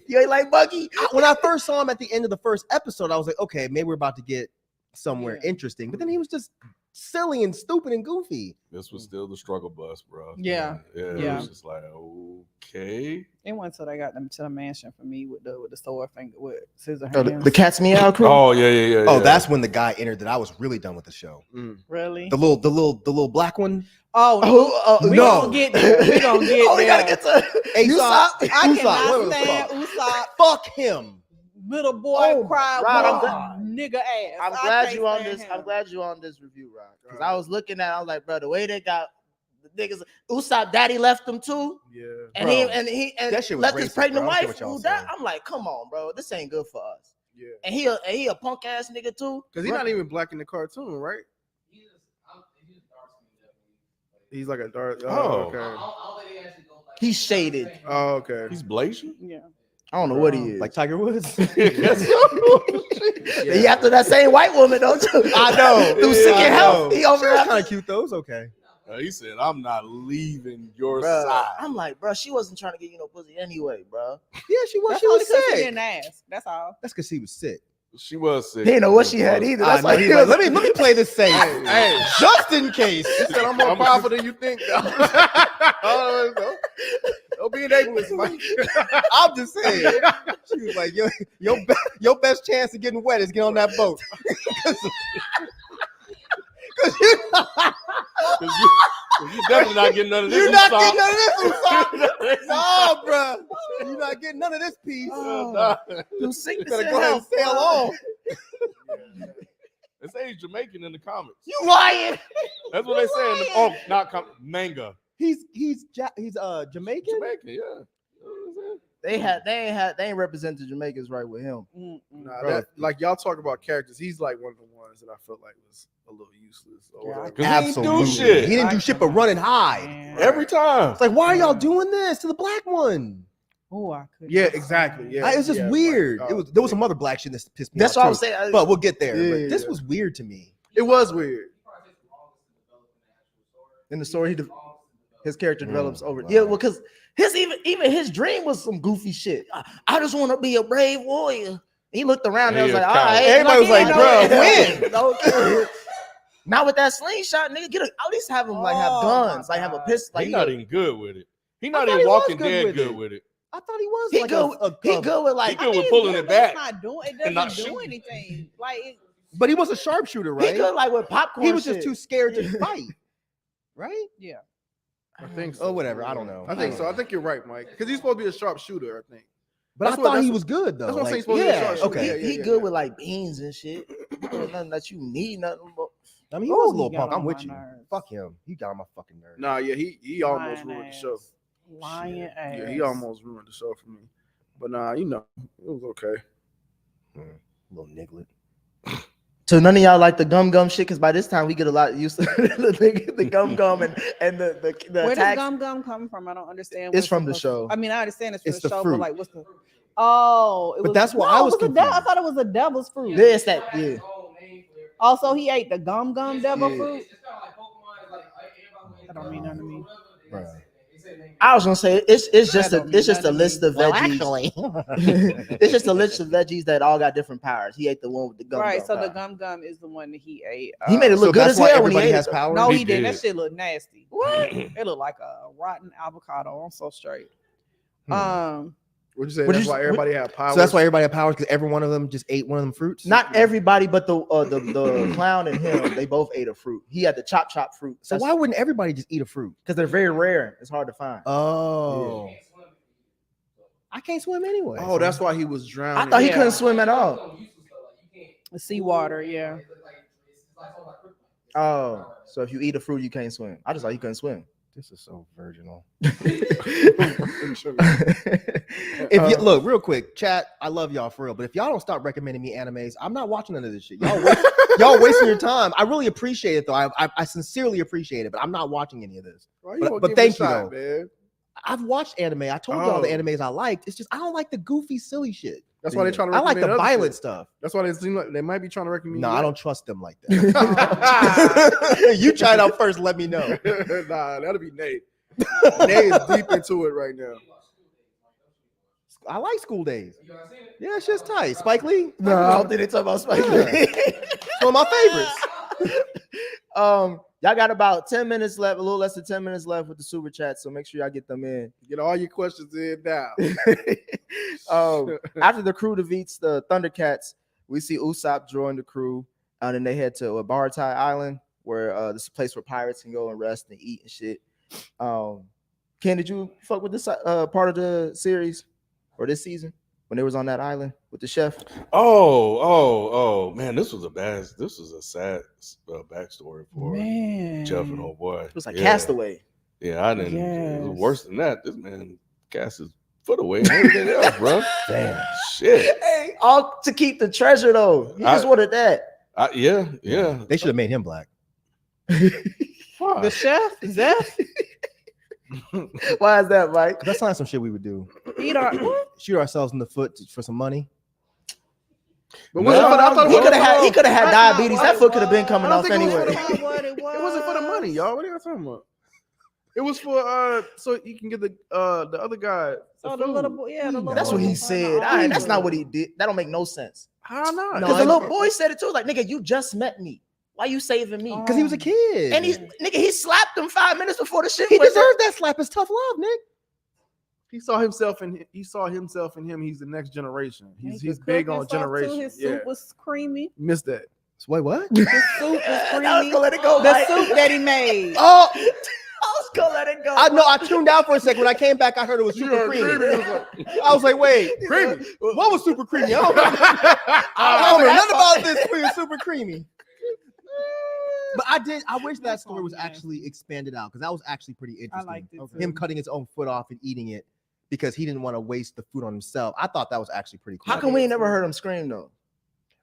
You ain't like Buggy? When I first saw him at the end of the first episode, I was like, okay, maybe we're about to get somewhere interesting. But then he was just silly and stupid and goofy. This was still the struggle bus, bro. Yeah. It was just like, okay. It went till they got them to the mansion for me with the sword finger with scissor Oh, hands. the Cat's Meow crew. Oh yeah. Oh, that's when the guy entered that I was really done with the show. Really? The little black one. Oh, we no. gonna get there. We gonna get Oh, we there. gotta get to Usopp. I Usopp. cannot What stand the Usopp. fuck him. Little boy Oh, cried Rod, I'm wolf, nigga ass. I'm I glad can't you on stand this. him. I'm glad you on this review, Rod. Because I was looking at, I was like, bro, the way they got the niggas, Usopp daddy left them too, Yeah. and Bro, he that shit was left his racist, pregnant bro. I don't care wife. what y'all Who that? saying. I'm like, come on, bro, this ain't good for us. Yeah. And he a punk ass nigga too. Because he's not even black in the cartoon, right? He's like a dark. Oh. Okay. He's shaded. Oh, okay. He's Blasian. Yeah. I don't know what he is. Like Tiger Woods. He after that same white woman, don't you? I know. Through sick and health, he over there. kind of cute though. It's okay. He said, "I'm not leaving your Bruh, side." I'm like, bro, she wasn't trying to get you no pussy anyway, bro. Yeah, she was. That's She all was because she sick. didn't ask. That's all. That's because she was sick. She was sick. He didn't know what she had either. That's I know. why He's he like, was let me play this safe. Hey, Just in case. he said I'm more powerful than you think. Oh, don't be an ableist, Mike. I'm just saying. She was like, your best chance of getting wet is get on that boat. Cause You definitely not getting none of this. you're not getting Usopp. none of this, Usopp. No, bro. You're not getting none of this piece. Oh. Through You sickness better and go ahead and health, sail bro. on. They say he's Jamaican in the comics. You lying? That's what they say in the not manga. He's Jamaican. Jamaican, yeah. They ain't represented Jamaicans right with him. Nah, Bro. that, like y'all talk about characters, he's like one of the ones that I felt like was a little useless. Or Yeah. whatever. 'Cause he didn't do Absolutely. shit He didn't do shit but run and hide. Man. every time. It's like, why are y'all doing this to the black one? Oh, I could. Yeah, exactly. Yeah, It was just yeah, weird. like, There was some other black shit that pissed me That's off. what I'm too. saying. But we'll get there. Yeah, But this yeah. was weird to me. It was weird. In the story, his character develops over. wow. Yeah, well, because his even his dream was some goofy shit. I just want to be a brave warrior. He looked around and He was a like, all coward. right. Everybody was like, "Bruh, "Bruh, when?" Not with that slingshot, nigga. At least have him like have Oh, guns, my like have a God. pistol. Like He's not even good with it. He's not thought even he was Walking good Dead with good it. with it. I thought he was he like good. He good with like. He good with pulling it back. It's not doing. It and not doesn't do shooting. anything. Like it, But he was a sharpshooter, He right? good like with popcorn. He was just shit. too scared to fight, right? yeah. I think so. Oh, whatever. I don't know. I think so. I think you're right, Mike. Because he's supposed to be a sharpshooter, I think. But That's I what- thought he that's was good though. that's what I'm saying, Like, supposed to be a yeah. sharpshooter. Okay. Yeah, He good with like beans and shit. Nothing that you need, nothing but. I mean, he was a Ooh, little he got punk. I'm on with my you. nerves. Fuck him. He got on my fucking nerves. Nah, yeah, he almost Lying ruined the ass. show. Lying ass. Yeah, he almost ruined the show for me. But nah, you know, it was okay. Little niglet. So none of y'all like the gum shit because by this time we get a lot used to the gum and the Where does attacks. gum come from? I don't understand. It's what's from the supposed- show. I mean, I understand it's from It's the the show, fruit. but like, what's the? Oh, it But was, that's why no, I was it a I confused. thought it was a devil's fruit. Yeah, it's that. Yeah. Also, he ate the gum devil Yeah. fruit. That don't mean nothing to me. Bruh. I was gonna say it's just That a don't it's mean just a nothing to list me. of veggies. It's just a list of veggies that all got different powers. He ate the one with the gum. Right, so power. the gum is the one that he ate. He made it So look good that's as why hell when he everybody ate has it. power. No, He he didn't. That did. shit look nasty. What? It looked like a rotten avocado. I'm so straight. Hmm. Would you say What that's you- why everybody had power? So that's why everybody had powers because every one of them just ate one of them fruits. Not everybody, but the clown and him, they both ate a fruit. He had the chop fruit. So why wouldn't everybody just eat a fruit? Because they're very rare. It's hard to find. Oh, I can't swim anyway. Oh, that's why he was drowning. I thought he Yeah. couldn't swim at all. The seawater, yeah. Oh, so if you eat a fruit, you can't swim. I just thought you couldn't swim. This is so virginal. If If you look real quick, chat, I love y'all for real, but if y'all don't stop recommending me animes, I'm not watching none of this shit. Y'all wasting your time. I really appreciate it though. I sincerely appreciate it, but I'm not watching any of this. Why you but- won't but give it a thank you, shot, though. man. I've watched anime. I told y'all the Oh. animes I liked. It's just I don't like the goofy, silly shit. That's why they're trying to. I like recommend the other violent shit. stuff. That's why they seem like they might be trying to recommend. No, you I don't trust them like that. You try it out first. Let me know. Nah, that'll be Nate. Nate is deep into it right now. I like School Days. Yeah, it's just tight. Spike Lee. No, I don't think they talk about Spike Lee. It's one of my favorites. Y'all got about 10 minutes left, a little less than 10 minutes left with the super chat, so make sure y'all get them in. Get all your questions in now. After the crew defeats the Thundercats, we see Usopp join the crew, and then they head to Baratai Island, where this is a place where pirates can go and rest and eat and shit. Ken, did you fuck with this part of the series or this season when they was on that island with the chef? Oh, man, this was a sad backstory for Man. Jeff and old boy. It was like Yeah. Castaway. Yeah, I didn't. It was Yes. worse than that. This man cast his foot away and everything else, bro. Damn. Shit. Hey, all to keep the treasure though. He just wanted that. Yeah. They should have made him black. The chef, Zeph, Why is that, Mike? That's not some shit we would do. eat our what? Shoot ourselves in the foot for some money. But No, wasn't for the- I thought He it could have had. He could have had That's not diabetes. what That it foot could have been was. coming I don't off think it was anyway. for That's not what it was. It wasn't for the money, y'all. What are y'all talking about? It was for so you can get the other guy. Oh, the little boy, yeah, the little That's boy what he was on the said. All right, that's not island. what he did. That don't make no sense. How not? No, Because the I- little boy said it too. Like, nigga, you just met me. Why you saving me? Because he was a kid. And he slapped him 5 minutes before the shit. he went deserved that slap. It's tough love, Nick. He saw himself in him. He's the next generation. He He's could big cook on and stuff, too. generation. His Yeah, soup was creamy. missed that. Wait, what? His soup was I was creamy. gonna let it go. The Mike. soup that he made. Oh, I was gonna let it go. I know. I tuned out for a second. When I came back, I heard it was super creamy. I was like, wait, Creamy. what was super creamy? I don't know nothing about this being super creamy. But I wish that That's story all was nasty. actually expanded out because that was actually pretty interesting. liked it, Him too. cutting his own foot off and eating it because he didn't want to waste the food on himself. I thought that was actually pretty cool. How come we ain't never heard him scream though?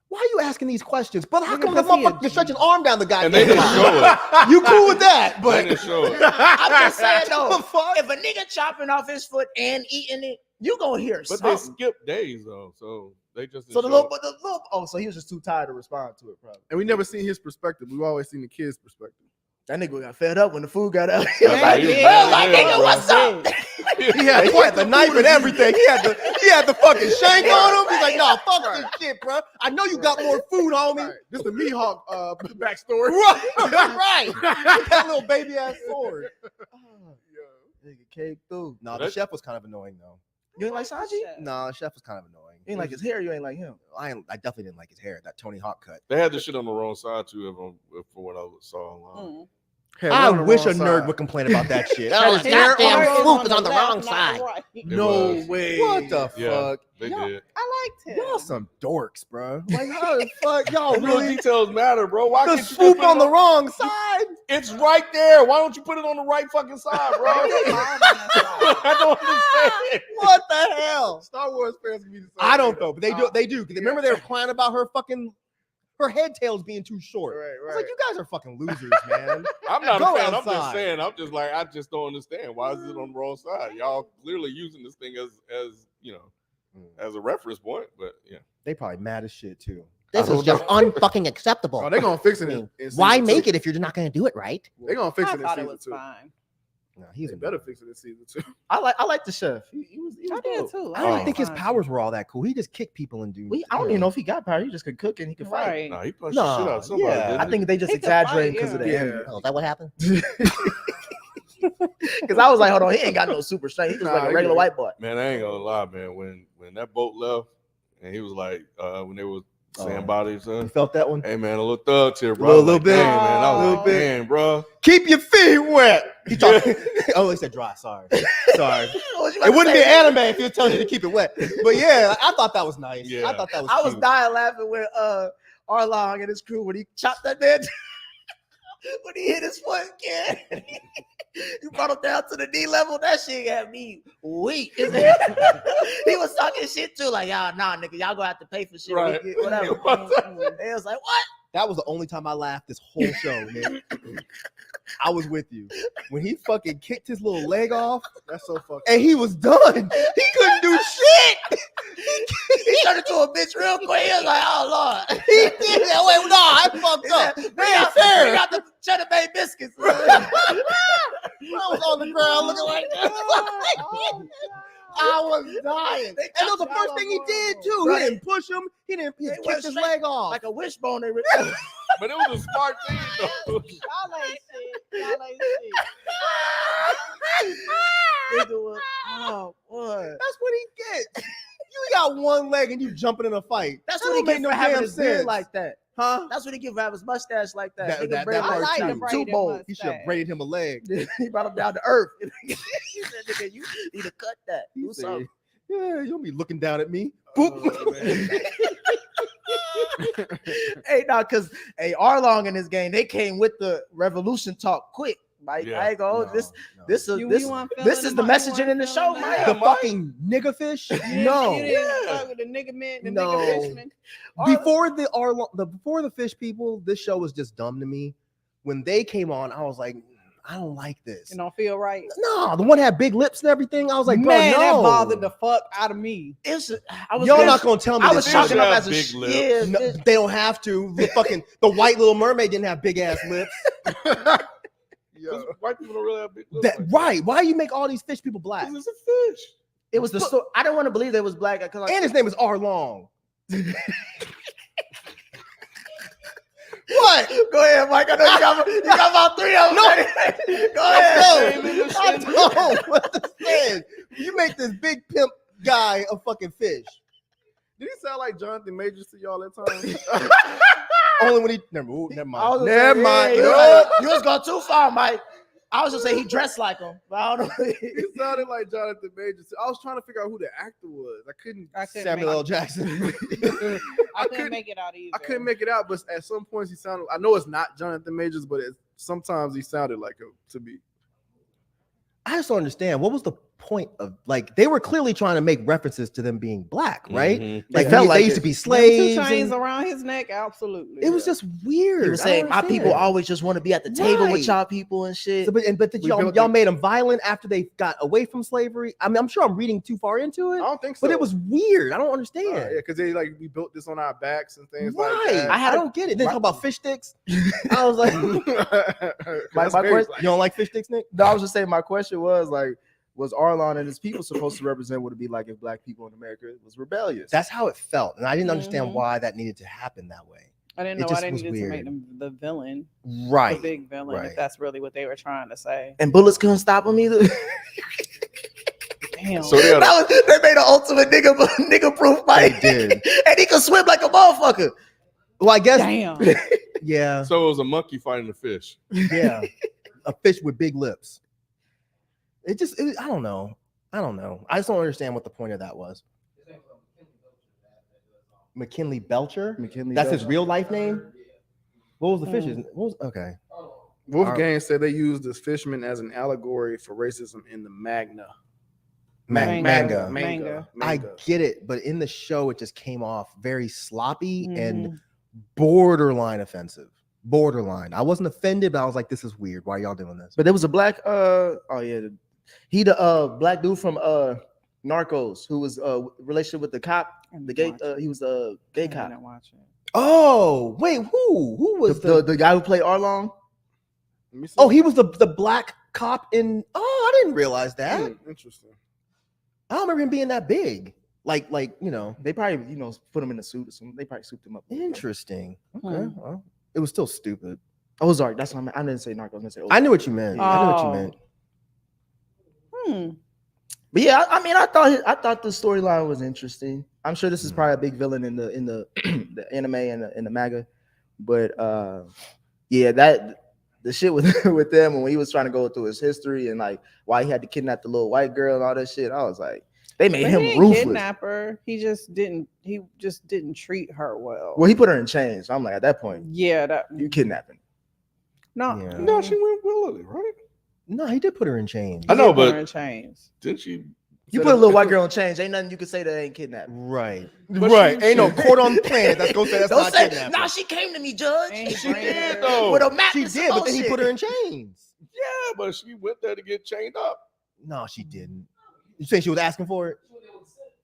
Why are you asking these questions, brother? How Nigga, come the 'cause he a motherfucker can stretch his arm down the And they goddamn didn't show line? it. You cool with that? They But didn't show it. I'm just saying though. What the fuck? If a nigga chopping off his foot and eating it, you gonna hear But they something. skipped days though, so they just So didn't the show little, oh, so he was just too tired to respond to it, probably. And we never seen his perspective. We've always seen the kid's perspective. That nigga got fed up when the food got out. Yeah, like, he was oh, mad my as hell, nigga, bro. what's up? he had the knife and everything. He had the fucking shank on him. He's like, nah, fuck this shit, bro. I know you got more food on me. Right. This is the Mihawk backstory. Right. That little baby ass sword. Nigga came through. No, the chef was kind of annoying though. You ain't like Sanji? No, the chef was kind of annoying. You ain't like his hair. You ain't like him. I definitely didn't like his hair. That Tony Hawk cut. They had the shit on the wrong side too, for what I saw online. Hey, I we're on the wish a wrong nerd side. would complain about that shit. Oh, Oh, his his hair goddamn on the swoop is on the wrong side. No was. way. What the Yeah. fuck? They Y'all- did. I liked him. Y'all some dorks, bro. Like, how the fuck y'all The little really? details matter, bro. Why The can't you just swoop put it on the wrong side. It's right there. Why don't you put it on the right fucking side, bro? I don't understand. What the hell? Star Wars fans can be the same. I don't know, but they do. They do. Because remember they were crying about her head tails being too short. Right, I was right. like, you guys are fucking losers, man. I'm not Go a fan. I'm outside. just saying. I'm just like, I just don't understand. Why is it on the wrong side? Y'all clearly using this thing as you know, as a reference point. But yeah, They probably mad as shit too. This don't is just know. unfucking acceptable. Oh, they're gonna fix it. I In, mean, in Why season make two. it if you're not going to do it right? They're gonna fix I it in thought it season was 2. fine. No, he's They a better fix it in season 2. I like the chef. He was I did dope. too. I don't like think his Sanji. powers were all that cool. He just kicked people and do. I don't even know if he got power. He just could cook and he could fight. Right. Nah, he punched the shit out of somebody. yeah. didn't I he? think they just He could exaggerating fight, because of the yeah. end. Oh, is that what happened? Because I was like, hold on, he ain't got no super strength. He's just like Nah, a he regular good. white boy. Man, I ain't gonna lie, man. When that boat left, and he was like, when they was saying Oh. bodies, You son. felt that one? Hey man, a little thug here, bro. Little I was bit. Damn, man. I was Little like, bit. damn, bro. Keep your feet wet. He talked. Oh, he said dry. Sorry. Sorry. What you about It to wouldn't be say? an anime if he was telling you to keep it wet. But yeah, I thought that was nice. Yeah. I thought that was I was cute. dying laughing with Arlong and his crew when he chopped that man when he hit his foot again. You brought him down to the D level. That shit had me weak. He was talking shit too, like y'all, nah, nigga, y'all gonna have to pay for shit. Right. Whatever. They was like, what? That was the only time I laughed this whole show, man. I was with you. When he fucking kicked his little leg off That's so fucking. and he was done. He couldn't do shit. He turned into a bitch real quick. He was like, oh Lord. He did that. Wait, no, I fucked up. Bring out, fair. bring out the cheddar bay biscuits. I was on the ground looking like this. Oh, I was dying. And that was the first thing he did too. He Right. didn't push him. He didn't They kick went his straight leg off. like a wishbone. They ripped But it was a smart thing though. Y'all ain't shit. Y'all ain't shit. Oh boy. That's what he gets. You got one leg and you jumping in a fight. That's That what he don't get make for no having damn his beard sense. like that. Huh? That's what he get for having his mustache like that. That- Nigga that- braid that like part too, too. too Braided bold. He should have braided him a leg. He brought him down to earth. He said, nigga, you need to cut that. He Do said, something. yeah, you'll be looking down at me. Oh, Boop. Hey, nah, because Arlong in this game, they came with the revolution talk quick. Mike, Yeah. I ain't gonna hold this. This is You this. want This is the messaging in the show, man. Mike. the fucking nigga fish. No. You didn't fuck with the nigga man, the No. nigga fisherman. Before before the fish people, this show was just dumb to me. When they came on, I was like, I don't like this. It don't feel right. No, the one had big lips and everything. I was like, bro, Man, no. that bothered the fuck out of me. It's, I was Y'all pissed. not gonna tell me I this was Fish shit. chalking up have as a big lips. yeah. No, they don't have to. The white Little Mermaid didn't have big ass lips. Yo. White people don't really have big lips. That like right? Why you make all these fish people black? 'Cause it's a fish. It was the story. I didn't want to believe they was black because And his name is Arlong. What? Go ahead, Mike. I know you got about 3 of them. No. Go ahead. I don't understand. You make this big pimp guy a fucking fish. Did he sound like Jonathan Majors to y'all that time? Only when he never I was mind. gonna Never say, mind. yeah, No. you was going too far, Mike. I was just say he dressed like him, but I don't know. He sounded like Jonathan Majors. I was trying to figure out who the actor was. I couldn't. I couldn't Samuel make L. it. Jackson. I couldn't couldn't- make it out either. I couldn't make it out, but at some points he sounded. I know it's not Jonathan Majors, but sometimes he sounded like him to me. I just don't understand. What was the point of like they were clearly trying to make references to them being black, right? Mhm. Like It felt they like used it. to be Them 2 slaves. chains and around his neck, absolutely. it was just weird. He was I don't saying my people understand. always just want to be at the table with Right. y'all people and shit. So, but did We y'all built y'all it. made them violent after they got away from slavery? I mean, I'm sure I'm reading too far into I it, don't think so. but it was weird. I don't understand. Yeah, because they like we built this on our backs and things Right. like that. I don't get it. They talk about fish sticks. I was like, you That's my very question- black. don't like fish sticks, Nick? No, I was just saying my question was like, was Arlon and his people supposed to represent what it'd be like if black people in America was rebellious? That's how it felt, and I didn't understand Mhm. why that needed to happen that way. I didn't it know just why they was needed to weird. make them the villain, the Right. big villain, right. if that's really what they were trying to say. and bullets couldn't stop him either. Damn. So they had a, They made an ultimate nigga proof They fight, did. and he could swim like a motherfucker. Well, I guess. Damn. Yeah. so it was a monkey fighting a fish. Yeah. A fish with big lips. I don't know. I just don't understand what the point of that was. McKinley Belcher? McKinley That's his Belcher. real life name? What was the Mm. fish's? Okay. Wolfgang said they used this fisherman as an allegory for racism in the Manga. Manga. Manga. I get it, but in the show, it just came off very sloppy and Mhm. borderline offensive. Borderline. I wasn't offended, but I was like, this is weird. Why are y'all doing this? But there was a black he the black dude from Narcos who was relationship with the cop, I the didn't gay watch it. he was a gay I cop. didn't watch it. Oh, wait, who was The guy who played Arlong? Let me see. Oh, he was the black cop in. Oh, I didn't realize that. Interesting. I don't remember him being that big. Like They probably put him in a suit or something. They probably souped him up. interesting. Okay, Hmm. well, it was still stupid. Ozark. That's what I meant. I didn't say Narcos. I didn't say Ozark. I knew what you meant. I knew what you Oh. meant. But yeah, I mean, I thought the storyline was interesting. I'm sure this is probably a big villain in the the anime and the manga, but yeah, that the shit with with them when he was trying to go through his history and like why he had to kidnap the little white girl and all that shit. I was like, they made But him he didn't ruthless. kidnap her. He just didn't treat her well. Well, he put her in chains. So I'm like, at that point, Yeah, that you kidnapping. no. Yeah. No, she went willingly, right? No, he did put her in chains. I know, He put her but in chains. didn't she? You put a little white girl in chains. Ain't nothing you can say that ain't kidnapping. Right. But Right. she- Ain't no court on the planet that's gonna say that's Don't not say, kidnapping. nah, she came to me, judge. And he She branded did, her. though. With a map. She and some did, but then he bullshit. put her in chains. Yeah, but she went there to get chained up. No, she didn't. You saying she was asking for it?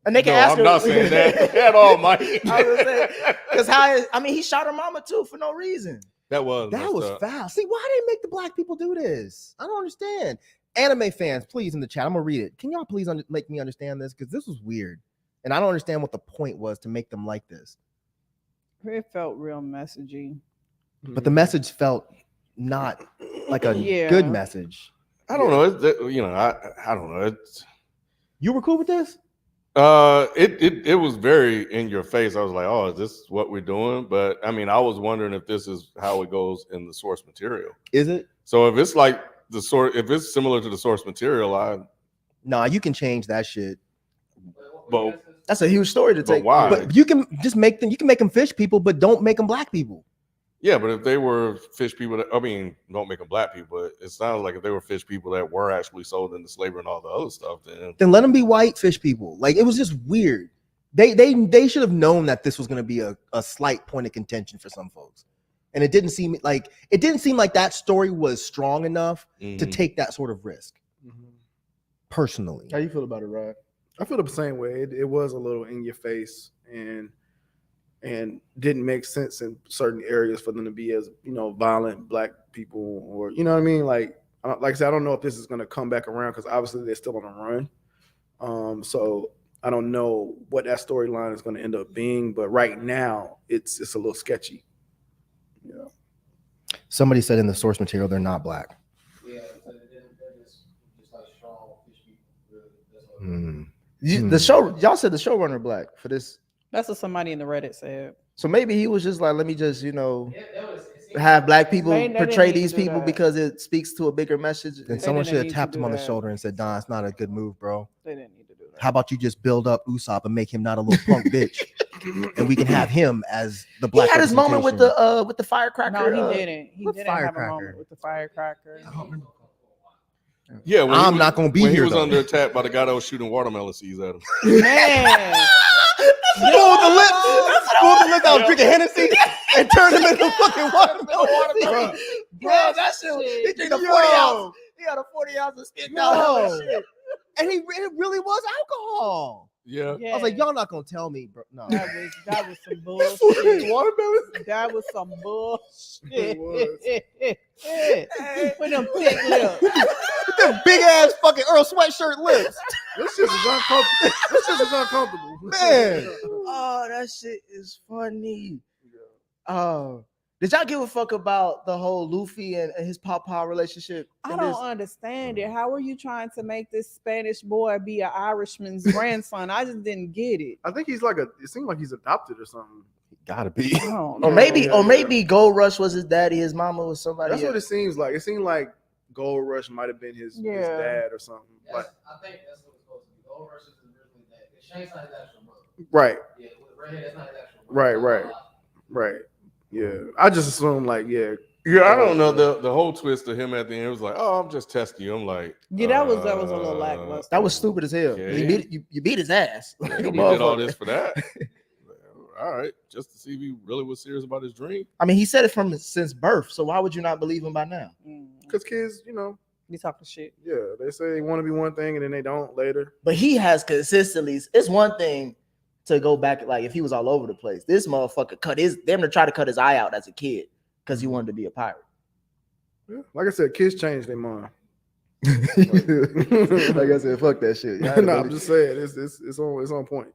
And they can No, ask I'm her. not saying that at all, Mike. I was saying, because he shot her mama too for no reason. That was That messed was up. foul. See, why did they make the black people do this? I don't understand. Anime fans, please in the chat. I'm gonna read it. Can y'all please make me understand this? Because this was weird, and I don't understand what the point was to make them like this. It felt real messagey. But the message felt not like a Yeah. good message. I don't know. I don't know. It's You were cool with this? it was very in your face. I was like, oh, is this what we're doing? But I mean, I was wondering if this is how it goes in the source material. Is it? So if it's like if it's similar to the source material, Nah, you can change that shit. but That's a huge story to But take. why? But you can just make them. You can make them fish people, but don't make them black people. yeah, but if they were fish people, don't make them black people. But it sounds like if they were fish people that were actually sold into slavery and all the other stuff, then Then let them be white fish people. Like, it was just weird. They should have known that this was going to be a slight point of contention for some folks, and it didn't seem like that story was strong enough to mhm. take that sort of risk. Personally, How you feel about it, Rod? I feel the same way. It was a little in your face and didn't make sense in certain areas for them to be as violent black people, or you know what I mean. Like I said, I don't know if this is going to come back around because obviously they're still on the run. So I don't know what that storyline is going to end up being, but right now it's a little sketchy. Yeah. somebody said in the source material they're not black. Yeah, they're just like strong fish people. That's what The show, y'all said the showrunner black for this, That's what somebody in the Reddit said. so maybe he was just like, let me just it seemed have black people They didn't portray need to these do people that. because it speaks to a bigger message. Then They someone didn't should have need to tapped him do on the that. shoulder and said, "Don, it's not a good move, bro. They didn't need to do that. How about you just build up Usopp and make him not a little punk bitch, and we can have him as the black." He had his moment with the firecracker. No, he didn't. He what didn't have a firecracker? moment with the firecracker. Yeah, when I'm he not gonna be when here, He was though. under attack by the guy that was shooting watermelon seeds at him. Man, Pulled the lip out, drinking Hennessy, and turned him into fucking watermelon. Bro, that shit. He drank a 40 ounce. He had a 40 ounce of spit out. Yo. And it really was alcohol. Yeah. yeah. I was like, y'all not gonna tell me, bro. No. that was some bullshit. Watermelon. That was some bullshit. It With them thick lips. With them big ass fucking Earl Sweatshirt lips. This shit is uncomfortable. This shit is uncomfortable. Man. Oh, that shit is funny. Oh, did y'all give a fuck about the whole Luffy and his Papa relationship? I in don't this? understand it. How are you trying to make this Spanish boy be an Irishman's grandson? I just didn't get it. I think he's like it seemed like he's adopted or something. Gotta be. I don't Or know. maybe Gold Rush was his daddy, his mama was somebody. That's what else. it seems like. It seemed like Gold Rush might have been his Yeah. dad or something. I think that's what it's supposed to be. Gold Rush is originally that. Because Shank's not his actual mother. Right, Yeah, with the redhead, that's not his actual mother. Right. right. Yeah. I just assumed Yeah, I don't know the whole twist of him at the end was like, oh, I'm just testing you. I'm like, Yeah, that was a little lackluster. That was stupid as hell. Yeah. You beat his ass. Yeah, Like he a did all motherfucker. this for that. All right, just to see if he really was serious about his dream. I mean, he said it since birth. So why would you not believe him by now? because kids, You talking shit. yeah, they say they want to be one thing and then they don't later. But he has consistently. It's one thing to go back. Like if he was all over the place, this motherfucker try to cut his eye out as a kid because he wanted to be a pirate. Yeah. Like I said, kids change their mind. Like I said, fuck that shit. Y'all No, really- I'm just saying it's on point.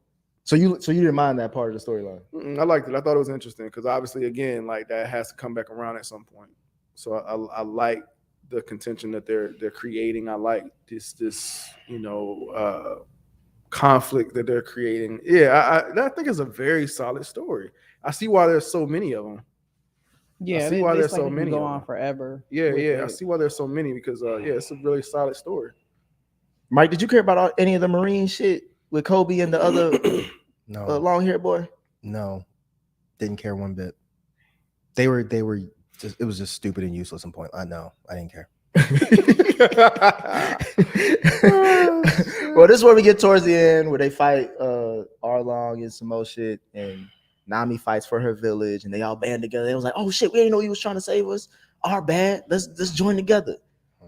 So you didn't mind that part of the storyline? I liked it. I thought it was interesting because obviously, again, like that has to come back around at some point. So I like the contention that they're creating. I like this conflict that they're creating. Yeah, I think it's a very solid story. I see why there's so many of them. Yeah, see why it's there's so it can many go of on them. forever. Yeah, with yeah. I it. see why there's so many because it's a really solid story. Mike, did you care about any of the Marine shit with Kobe and the other No, long haired boy? no, didn't care one bit. They were just, it was just stupid and useless and point. I know, I didn't care. Well, this is where we get towards the end where they fight Arlong and some more shit, and Nami fights for her village, and they all band together. They was like, "Oh shit, we didn't know he was trying to save us. Our bad. Let's join together."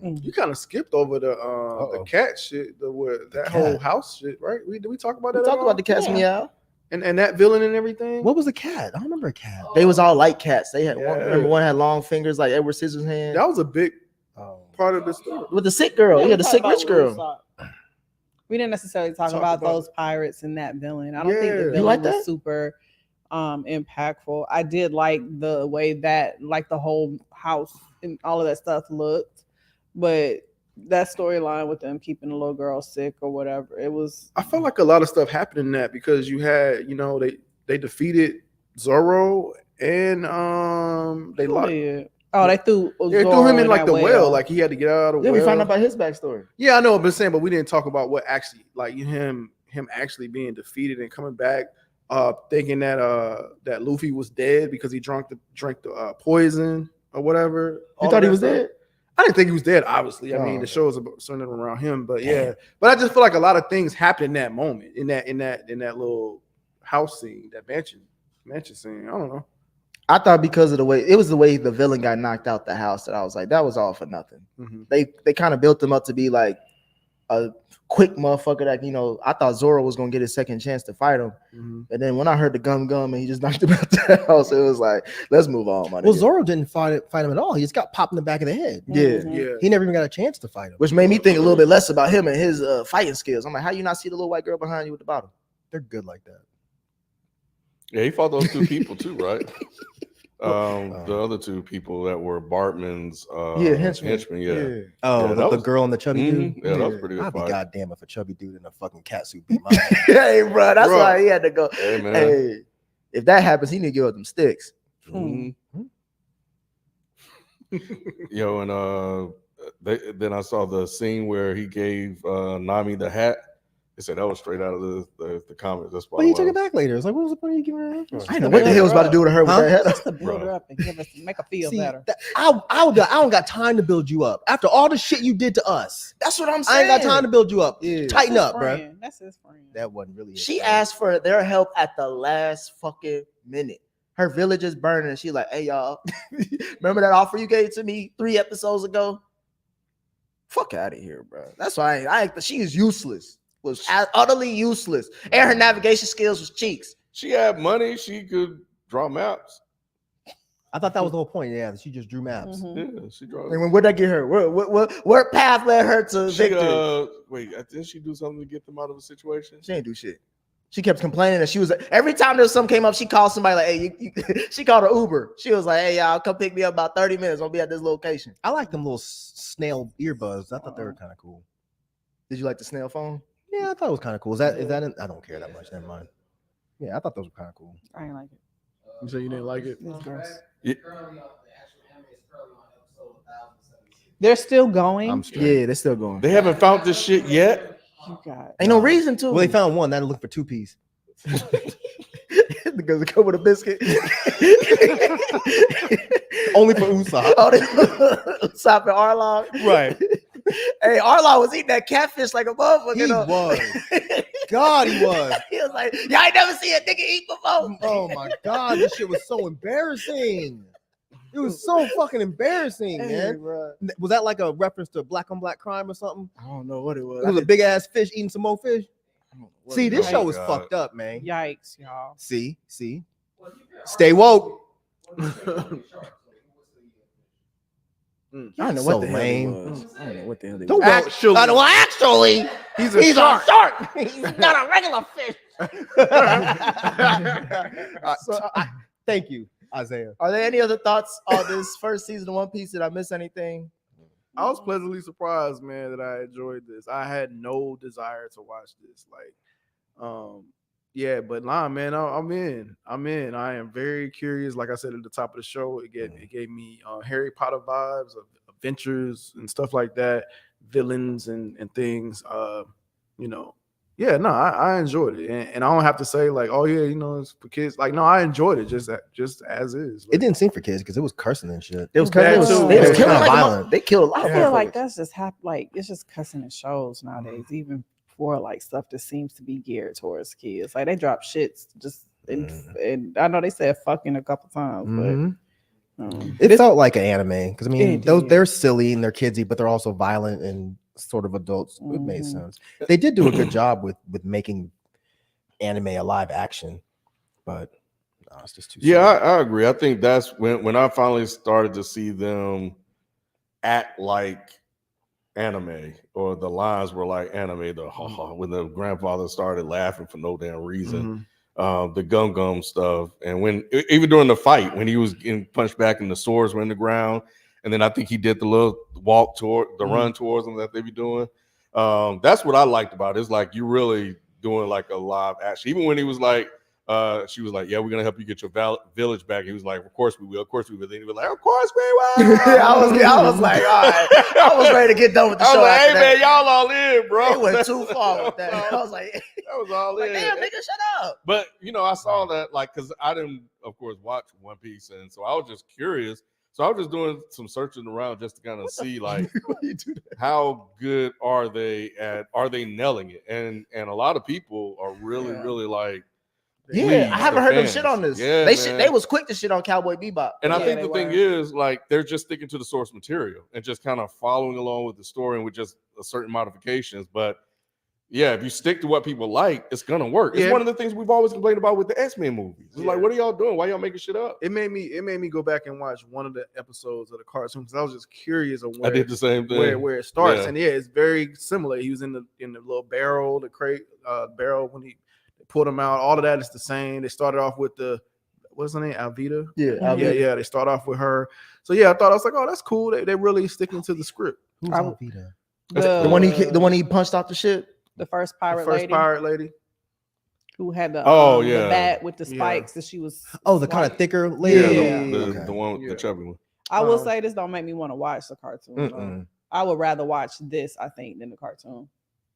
You kind of skipped over the cat shit, that whole house shit, right? Did we talk about that? We at talked all? about the cat's Yeah. meow. and that villain and everything. What was a cat? I don't remember a cat. They was all like cats. They had one. Yeah. Remember, one had long fingers like Edward Scissorhands. That was a big Oh, part of the story. With the sick girl, Yeah, yeah, we the talked sick about rich girl. Usopp. We didn't necessarily talk Talk about about those pirates and that villain. I don't think Yeah. the You villain like was that? super impactful. I did like the way that like the whole house and all of that stuff looked, but that storyline with them keeping the little girl sick or whatever, it was I felt like a lot of stuff happened in that because you had, they defeated Zoro and they locked. they threw They threw him in like the well, like he had to get out of the Yeah, well. we found out about his backstory. Yeah, I know, but saying, but we didn't talk about what actually, like him actually being defeated and coming back, thinking that Luffy was dead because he drank the poison or whatever. You All thought of he that was stuff. dead? I didn't think he was dead. Obviously, I mean Oh. the show is centered around him, but yeah. But I just feel like a lot of things happened in that moment, in that little house scene, that mansion scene. I don't know. I thought because of the way the villain got knocked out the house that I was like, that was all for nothing. Mhm. They kind of built him up to be like a quick motherfucker that I thought Zoro was gonna get his second chance to fight him. Mhm. And then when I heard the gum and he just knocked him out the house, it was like, let's move on, my well, nigga. Zoro didn't fight him at all. He just got popped in the back of the head. Yeah. Mhm. Yeah. He never even got a chance to fight him. Which made me think a little bit less about him and his fighting skills. I'm like, how you not see the little white girl behind you with the bottle? They're good like that. Yeah, he fought those two people too, right? The Oh. other two people that were Bartman's Henchmen. yeah. Oh, Yeah, the that was- girl and the chubby Mhm. dude. Yeah, that was pretty good I'd be fight. goddamn if a chubby dude in a fucking cat suit beat my ass. Hey, bro, that's Bro. why he had to go. Hey, man. Hey, if that happens, he need to give up them sticks. Mhm. Yo, and then I saw the scene where he gave Nami the hat. They said that was straight out of the comics. That's why. But he took it back later. It's like, what was the point of you giving her that for? I didn't know what the hell was about to do to her with Huh? that hat. Just to build Bro. her up and make her feel See, better. I don't got time to build you up. After all the shit you did to us, That's what I'm I saying. ain't got time to build you up. Yeah. Tighten That's his up, bro. friend. That's his friend. That wasn't really. his She friend. asked for their help at the last fucking minute. Her village is burning, and she like, "Hey y'all, remember that offer you gave to me 3 episodes ago? Fuck out of here, bro. That's why she is useless. Was utterly useless, and her navigation skills was cheeks. She had money. She could draw maps. I thought that was the whole point. Yeah, she just drew maps. Mhm. Yeah, she draw. And where'd that get her? What path led her to She, victory? wait, didn't she do something to get them out of a situation? She ain't do shit. She kept complaining that she was every time there was something came up, she called somebody like, "Hey, she called her Uber." She was like, "Hey, y'all, come pick me up about 30 minutes. I'll be at this location." I like them little snail earbuds. I thought they were kind of cool. Did you like the snail phone? Yeah, I thought it was kind of cool. Is that I don't care that much. Never mind. Yeah, I thought those were kind of cool. I ain't like it. You say you didn't like it? It's gross. Yeah. Currently, the actual anime is currently on episode 1076. They're still going. I'm straight. Yeah, they're still going. They haven't found this shit yet. You got Ain't no reason to. Well, they found one. That'll look for 2 piece. because it come with a biscuit. Only for Usopp. Oh, Usopp and Arlong. Right. Hey, Arlong was eating that catfish like a motherfucker. He though. was. God, he was. He was like, y'all ain't never seen a nigga eat before. Oh my God, this shit was so embarrassing. It was so fucking embarrassing, Hey, man. bro. Was that like a reference to black on black crime or something? I don't know what it was. It was a big ass fish eating some more fish. See, this Oh show my is God. fucked up, man. Yikes, y'all. See. Stay woke. I don't know So what the hell he lame. was. I don't know what the hell he Don't was. Actually- well, actually, He's a he's shark. a shark. He's not a regular fish. Thank you, Isaiah. Are there any other thoughts on this first season of One Piece? Did I miss anything? I was pleasantly surprised, man, that I enjoyed this. I had no desire to watch this. Yeah, but nah, man, I'm in. I am very curious. Like I said at the top of the show, it gave me Harry Potter vibes of adventures and stuff like that, villains and things. Yeah, no, I enjoyed it, and I don't have to say like, oh yeah, it's for kids. Like, no, I enjoyed it just as is. It didn't seem for kids because it was cursing and shit. It was bad, too. They was It was killing kinda like violent. they killed a lot I of feel like motherfuckers. that's just it's just cussing in shows nowadays, even for like stuff that seems to be geared towards kids. Like they drop shits just and I know they said fucking a couple times, Mhm. but It felt like an anime because I mean, It did. they're silly and they're kidsy, but they're also violent and sort of adults. It made Mhm. sense. They did do a good job with making anime a live action, but no, it's just too. Yeah, silly. I agree. I think that's when I finally started to see them act like anime, or the lines were like anime. When the grandfather started laughing for no damn reason, the gum stuff, and when even during the fight when he was getting punched back and the swords were in the ground, and then I think he did the little walk toward the run towards them that they be doing. That's what I liked about it. It's like you really doing like a live action. Even when he was like, she was like, "Yeah, we're gonna help you get your village back." He was like, "Of course we will. Of course we will." Then he was like, "Of course we will." I was like, all right. I was ready to get done with the I was show. like, after "Hey that. man, y'all all in, bro." They went too far with that. I was like, That was all in. damn, nigga, shut up. But I saw that like because I didn't, of course, watch One Piece, and so I was just curious. So I was just doing some searching around just to kind of see like how good are they nailing it, and a lot of people are really really like. Yeah, pleased, I haven't the heard them fans. shit on this. Yeah, They man. was quick to shit on Cowboy Bebop. And I Yeah, think they the thing were. is, like, they're just sticking to the source material and just kind of following along with the story and with just a certain modifications. But yeah, if you stick to what people like, it's gonna work. It's Yeah. one of the things we've always complained about with the X-Men movies. It's like, Yeah. what are y'all doing? Why y'all making shit up? It made me go back and watch one of the episodes of the cartoon because I was just curious of I did the same thing. where it starts, Yeah. and yeah, it's very similar. He was in the little barrel, the crate barrel when he pulled him out. All of that is the same. They started off with what's her name, Alvida. Yeah, Yeah. They start off with her. So yeah, I was like, oh, that's cool. They really sticking to the script. Who's I- Alvida? The one he punched off the ship. the first The pirate first lady pirate lady. who had the Oh, the yeah. bat with the Yeah. spikes that she was. Oh, the kind of swiping. thicker lady. Yeah. The one with Yeah. the chubby one. I will Um, say this don't make me want to watch the cartoon. though. Mm-mm. I would rather watch this, I think, than the cartoon.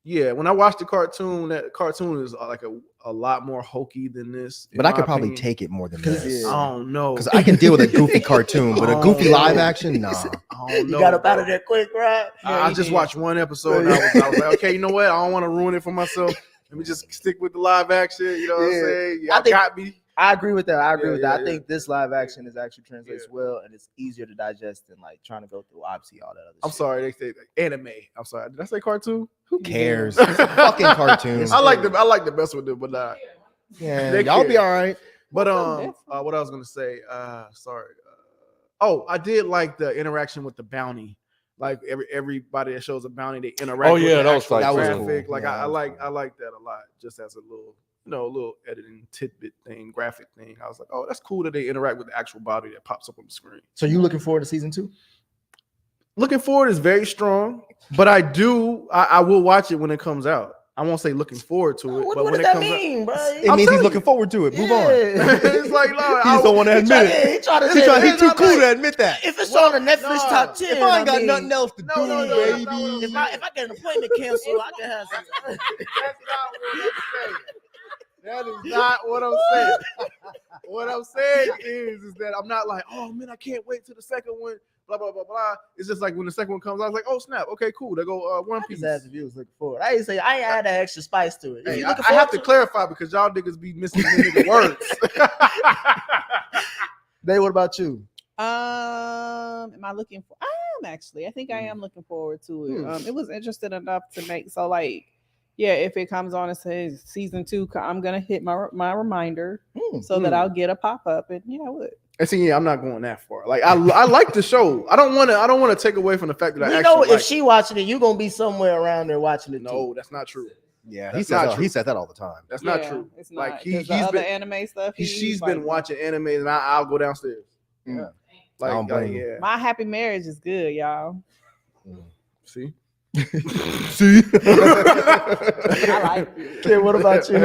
Yeah, when I watched the cartoon, that cartoon is like a lot more hokey than this. in But I my could probably opinion. take it more than 'Cause this. yeah. I don't know. Because I can deal with a goofy cartoon, but a goofy Oh, live no. action, nah. I don't You know, got up out bro. of there quick, right? I just watched one episode and I was like, okay, you know what? I don't want to ruin it for myself. Let me just stick with the live action. You know what I'm Yeah. saying? I Y'all think- got me. I agree with that. I Yeah. think this live action is actually translates Yeah. well and it's easier to digest than like trying to go through obviously all that other I'm shit. sorry, they say anime. I'm sorry. Did I say cartoon? Who cares? It's a fucking cartoon. I like the best with it, but not. Yeah, They y'all be care. all right. But What's so different? what I was gonna say, sorry. I did like the interaction with the bounty. Like everybody that shows a bounty, they interact. Oh, with yeah, the that was actual tight, too. graphic. Like Yeah, I that was like cool. I like that a lot, just as a little editing tidbit thing, graphic thing. I was like, oh, that's cool that they interact with the actual body that pops up on the screen. So you looking forward to season 2? Looking forward is very strong, but I will watch it when it comes out. I won't say looking forward to it, but when it comes out, bro? It I'm means he's telling looking you. forward to it. Move on. it's like no, He just don't want to admit it. He trying to He say trying, he it's too not cool like- to admit that. If it's on the Netflix no. top 10, If I ain't got mean, nothing else to do, No, that's not baby. what I'm If I get an appointment canceled, I can have some. That's not what I'm saying. That is not what I'm saying. What I'm saying is that I'm not like, oh man, I can't wait till the second one. Blah blah blah blah. It's just like when the second one comes, I was like, oh snap, okay, cool. They go One I Piece. just asked if you was looking forward. I didn't say I ain't add that extra spice to it. If Hey, you I looking have forward to it, clarify because y'all niggas be missing the words. Dave, what about you? Am I looking for? I am actually. I think I am looking forward to it. It was interesting enough to make so like yeah, if it comes on and says season 2, I'm gonna hit my reminder so that Mm. I'll get a pop up, and yeah, I would. And see, yeah, I'm not going that far. Like I like the show. I don't want to take away from the fact that I We actually know if like she watching it, you gonna be somewhere around there watching it. No, that's not true. Yeah, That's not true. he said that all the time. That's not Yeah, true. It's Like not. he's 'Cause the other been anime stuff. she's like, been watching anime, and I'll go downstairs. Yeah. Like, I don't blame you. yeah. My Happy Marriage is good, y'all. See. See, I like it. Kid, what about you?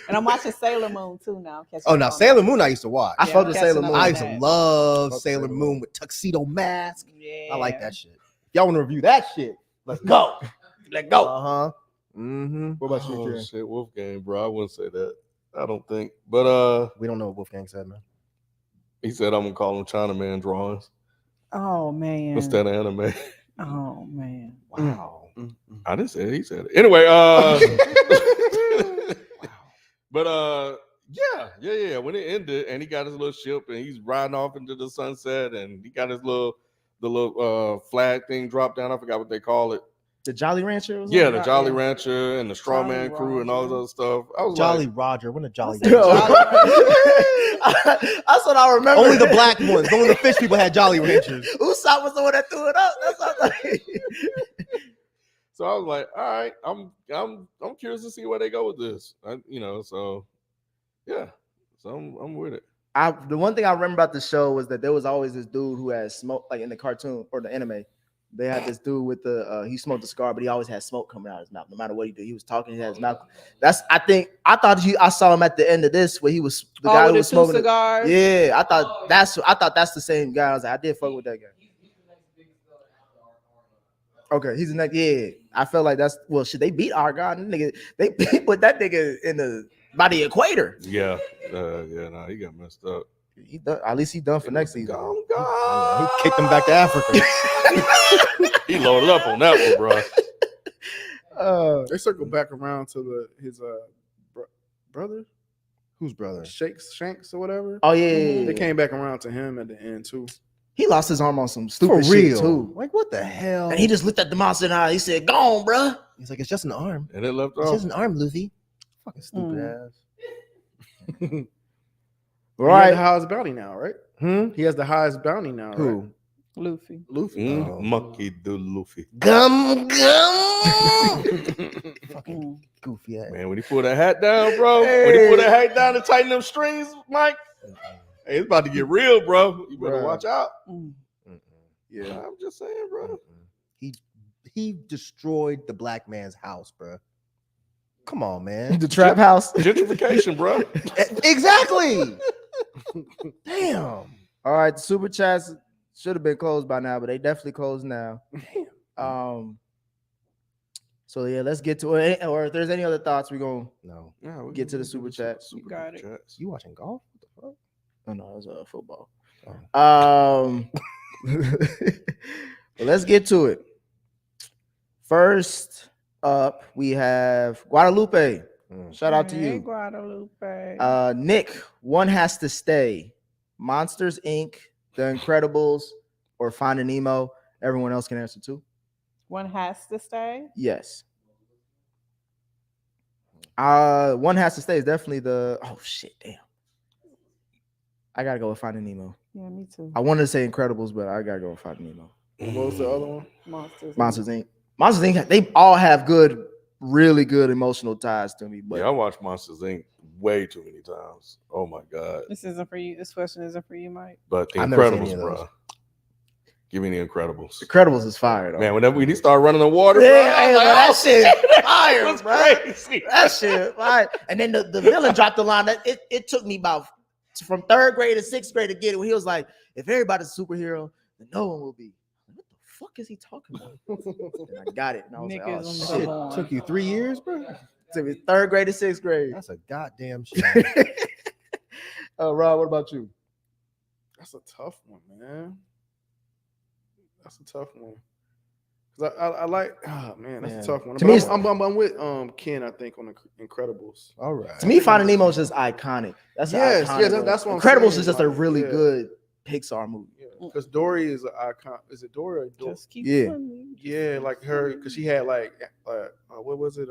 And I'm watching Sailor Moon too now. catching oh, up now on Sailor that. Moon, I used to watch. I Yeah, fuck with catching Sailor up Moon. on I used to that. love Fuck Sailor Sailor Moon with tuxedo mask. Yeah. I like that shit. If y'all want to review that shit, let's go. Let go. Uh huh. Mm-hmm. What about you, Oh Karen? shit, Wolfgang, bro. I wouldn't say that. I don't think. But We don't know what Wolfgang said, man. he said I'm gonna call them Chinaman drawings Oh man. instead of anime. Oh man. Wow. I didn't say it. He said it. Anyway, but yeah. When it ended, and he got his little ship, and he's riding off into the sunset, and he got his little flag thing dropped down. I forgot what they call it. The Jolly Rancher? or Yeah, something? the Jolly yeah. Rancher and the Straw Jolly Man Crew and all this other stuff. I was Jolly like, Roger. When a Jolly said Rancher? That's what I remember. Only the black ones. Only the fish people had Jolly Ranchers. Usopp was the one that threw it up. That's what I'm like. so I was like, all right, I'm curious to see where they go with this. So yeah, so I'm with it. The one thing I remember about the show was that there was always this dude who had smoke, like in the cartoon or the anime. They had this dude with the he smoked a cigar, but he always had smoke coming out of his mouth. No matter what he did, he was talking. He had his mouth. I thought I saw him at the end of this where he was the guy who with was the 2 smoking. cigars. Yeah, I thought that's the same guy. I was like, I did fuck with that guy. Okay, he's the next. Yeah, I felt like that's shit. They beat Argon, nigga. They put that nigga in by the equator. Yeah, no, he got messed up. He done, at least he done for next season. Oh, God. He kicked him back to Africa. He loaded up on that one, bro. They circle back around to his brother, Whose brother? Shanks or whatever. Oh yeah. They came back around to him at the end too. He lost his arm on some For stupid shit real? too. Like what the hell? And he just looked at the monster in the eye. He said, "Go on, bruh." He's like, it's just an arm. And it left It's off. just an arm, Luffy. Fucking stupid Mm. ass. He Right. has the highest bounty now, right? Hmm? He has the highest bounty now. Right? Who? Luffy. Luffy. Oh. Monkey do Luffy. Gum Mm. Fucking goofy ass. Man, when he pulled that hat down, bro. When he put that hat down and tighten them strings, Mike. Hey, it's about to get real, bro. You better Bruh. watch out. Mm. Yeah. I'm just saying, bro. He destroyed the black man's house, bro. Come on, man. The trap house. Gentrification, bro. Exactly. Damn. All right, the super chats should have been closed by now, but they definitely closed now. So yeah, let's get to it. Or if there's any other thoughts, we're gonna No. Yeah, we Get can to the super chat. Super got it. chats. You watching golf? What the fuck? oh no, it was football. Oh. Well, let's get to it. First up, we have Guadalupe. Shout out to Hey, you. Guadalupe. Nick, one has to stay. Monsters Inc., The Incredibles, or Finding Nemo. Everyone else can answer too. One has to stay. Yes. One has to stay is definitely the damn. I gotta go with Finding Nemo. Yeah, me too. I wanted to say Incredibles, but I gotta go with Finding Nemo. What was the other one? Monsters. Monsters Inc. Monsters Inc. They all have really good emotional ties to me. But Yeah, I watched Monsters Inc. way too many times. Oh my god! This isn't for you. This question isn't for you, Mike. But the I've never seen any Incredibles, of bro. those. Give me the Incredibles. Incredibles is fire though. Man, whenever he started running the water, bro, Yeah, I was like, that oh, shit fire, it was bro. crazy. That shit fire. And then the villain dropped the line that it took me about from 3rd grade to 6th grade to get it. When he was like, "If everybody's a superhero, then no one will be." What the fuck is he talking about? And I got it. And I was Nick like, is "Oh on the shit!" horn. Took you 3 years, bro? Took me 3rd grade to 6th grade. That's a goddamn shit. Rob, what about you? That's a tough one, man. That's a tough one. Cause I like, oh man, that's Man. a tough one. To But me, it's- I'm with Ken, I think, on the Incredibles. All right. To me, Finding Nemo is just iconic. That's Yes, iconic yes, one. that's what I'm Incredibles saying, is just a like, really yeah. good Pixar movie. Because Dory is an icon. Is it Dory or Dory? Just keep Yeah. swimming. Yeah, like her, because she had like, what was it?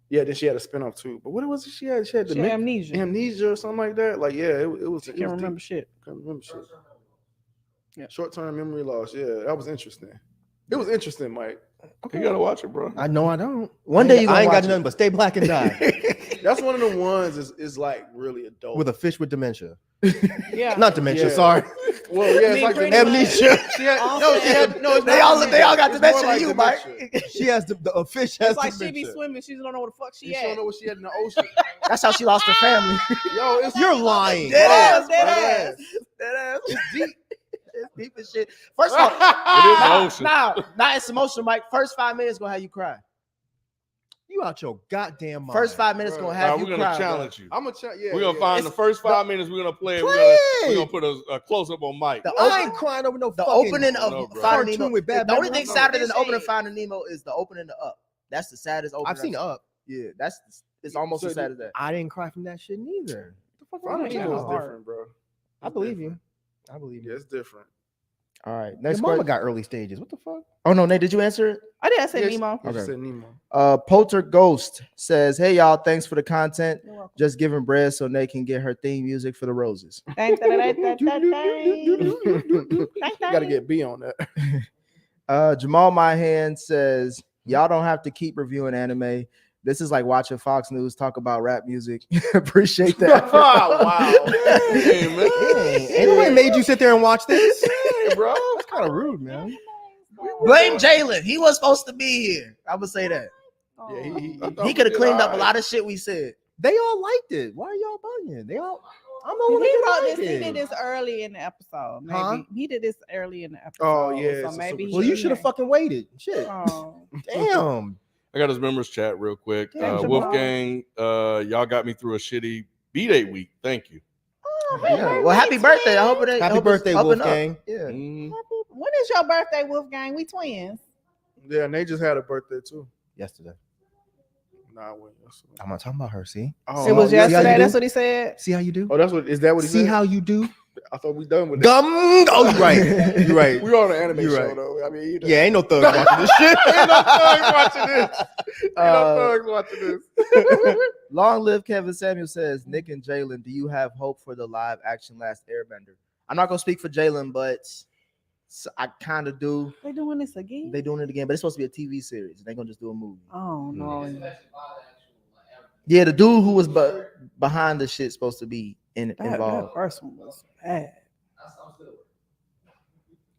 Yeah, then she had a spinoff too. But what was it? She had She had the amnesia. or something like that. Like, yeah, it was. She it can't was remember deep. shit. Can't remember shit. Yeah. Short-term memory loss. Yeah, that was interesting. It was interesting, Mike. You gotta watch it, bro. I know I don't. One day you I gonna ain't watch got nothing it. but stay black and die That's one of the ones is like really adult. with a fish with dementia. Yeah. Not dementia. Yeah. Sorry. well, yeah, it's mean, like pretty Amnesia. She had, All no, she said- had, no, it's They not all dementia. they all got It's more dementia like to you, dementia. Mike. She has a fish has It's like she be dementia. swimming. She don't know what the fuck She she don't at. know what she had in the ocean. That's how she lost her family. Yo, it's You're lying. Dead ass, Dead dead ass. ass. Dead ass. It's deep. It's deep as shit. First of all, It is the ocean. nah, it's emotional, Mike. First 5 minutes gonna have you cry. You out your goddamn mind. First 5 minutes Bro. gonna Now, have we're you gonna cry. challenge you. I'm gonna try. Yeah, We're gonna find It's- the first 5 minutes. We're gonna play it. Play We're it. gonna put a close up on Mike. The I ain't crying over no The fucking opening of No, bro. Finding cartoon Nemo. with bad The only memories. thing sadder than the Fish opening of Age. Finding Nemo is the opening of Up. That's the saddest opening. I've seen Up. Yeah, it's almost So as sad as that. I didn't cry from that shit neither. Finding Yeah, Nemo is hard. different, bro. I believe you. I believe Yeah, you. it's different. All right, Your next mama question. got early stages. What the fuck? Oh no, Nate, did you answer it? I did. I said Yes. Nemo. You Okay. said Nemo. Polter Ghost says, "Hey y'all, thanks for the content. You're welcome. Just giving bread so Nate can get her theme music for the roses." Dang, dang, dang, dang, dang, You dang. gotta get B on that. Jamal Myhan says, "Y'all don't have to keep reviewing anime. This is like watching Fox News talk about rap music." Appreciate that. Wow. Hey, man. Dang, ain't nobody made you sit there and watch this? Hey, bro. That's kind of rude, man. Blame Jalen. He was supposed to be here. I would say that. Yeah, He could have cleaned up a lot of shit we said. They all liked it. Why are y'all bugging? They all. I'm the He one that wrote liked this. He it. did this early in the episode. Maybe Huh? he did this early in the episode. Oh, yeah, So it's a maybe. super Well, you he- should have fucking waited. Shit. Oh. Damn. I got his members chat real quick. Damn, Jamal. Wolfgang, y'all got me through a shitty B-Day week. Thank you. Yeah. Well, happy birthday. I hope it ain't. Happy hope it's birthday, up and up. Wolfgang. Yeah. Mm. When is your birthday, Wolfgang? We twins. Yeah, and they just had a birthday too. Yesterday. Nah, I wasn't yesterday. I'm not talking about her. See? Oh, It was yeah, see how you yesterday. do? That's what he said. See how you do? Oh, that's what is that what he See said? how you do? I thought we done with it. Gum. Oh, you're right. You're right. We on an anime You're show right. though. I mean, you know. Yeah, ain't no thugs watching this shit. Ain't no thugs watching this. Ain't no Uh, thugs watching this. Long live Kevin Samuel says, Nick and Jalen, do you have hope for the live action Last Airbender? I'm not gonna speak for Jalen, but I kind of do. They doing this again? They doing it again, but it's supposed to be a TV series. They're gonna just do a movie. Oh no. Yeah, the dude who was behind the shit supposed to be That involved. first one was bad.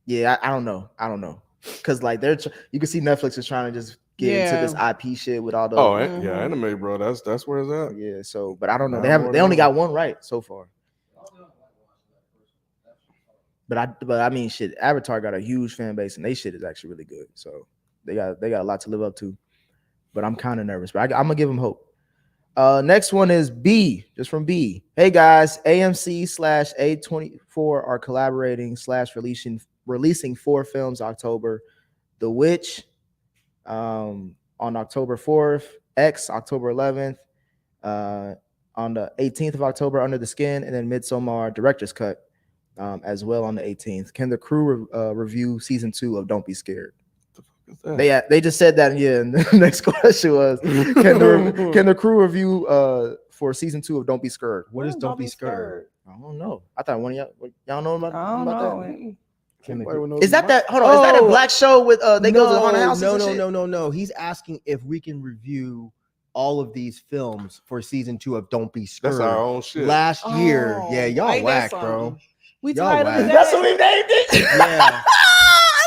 Yeah, I don't know. I don't know, cause like you can see Netflix is trying to just get into this IP shit with all the. Oh, Mhm. yeah, anime, bro. That's where it's at. Yeah. So, but I don't know. Nah, They haven't. more They than only that. got one right so far. But I mean, shit. Avatar got a huge fan base, and they shit is actually really good. So they got a lot to live up to. But I'm kind of nervous. But I'm gonna give them hope. Next one is B, just from B. Hey guys, AMC/A24 are collaborating / releasing 4 films October. The Witch on October 4th, X October 11th, on the 18th of October, Under the Skin, and then Midsommar Director's Cut as well on the 18th. Can the crew review season 2 of Don't Be Scared? They just said that. Yeah, and the next question was, can the crew review for season 2 of Don't Be Scared? What is Don't Be Scared? I don't know. I thought one of y'all know about, I don't about know. that. Everybody knows Is that Mike. that? Hold on, is that a Oh. black show with they go to the haunted houses? No, and no, shit? no. He's asking if we can review all of these films for season 2 of Don't Be Scared. That's our own shit. Last year. Oh, Yeah, y'all ain't that whack, bro. something? We Y'all titled whack. it That's that. what we named it. Yeah.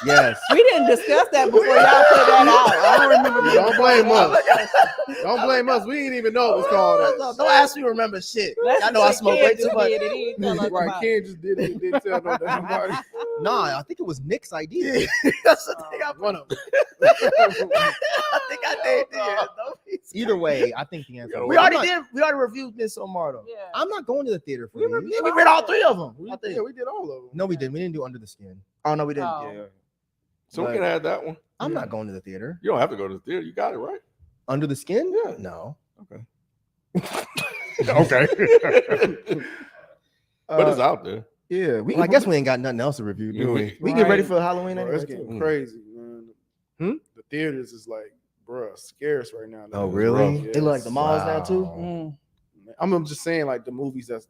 Yes. We didn't discuss that before y'all put that out. I don't remember. me Don't blame putting us. that out. Don't blame us. We didn't even know it was called that. Don't ask me to remember shit. That's I know I what smoke Ken way too just much. did it. He didn't tell us Right, about Ken just did it. Didn't tell no damn body. Nah, I think it was Nick's idea. That's the thing. One of them. I think I did. Either way, I think the answer. We already did. We already reviewed Midsommar though. Yeah. I'm not going to the theater for We these. reviewed- We read all 3 of them. I think. Yeah, we did all of them. No, we didn't. We didn't do Under the Skin. Oh no, we didn't. Oh. Yeah. So we can add that one. I'm not going to the theater. You don't have to go to the theater. You got it right. Under the Skin? Yeah. No. Okay. But it's out there. Yeah, Well, I guess we ain't got nothing else to review, do we? we get ready Right. for Halloween Bro, anyway. it's getting Mm. crazy, man. Hmm? The theaters is like, bruh, scarce right now. Oh, It's really? rough, They look like the malls now too. Wow. Mm. I'm just saying, like the movies that's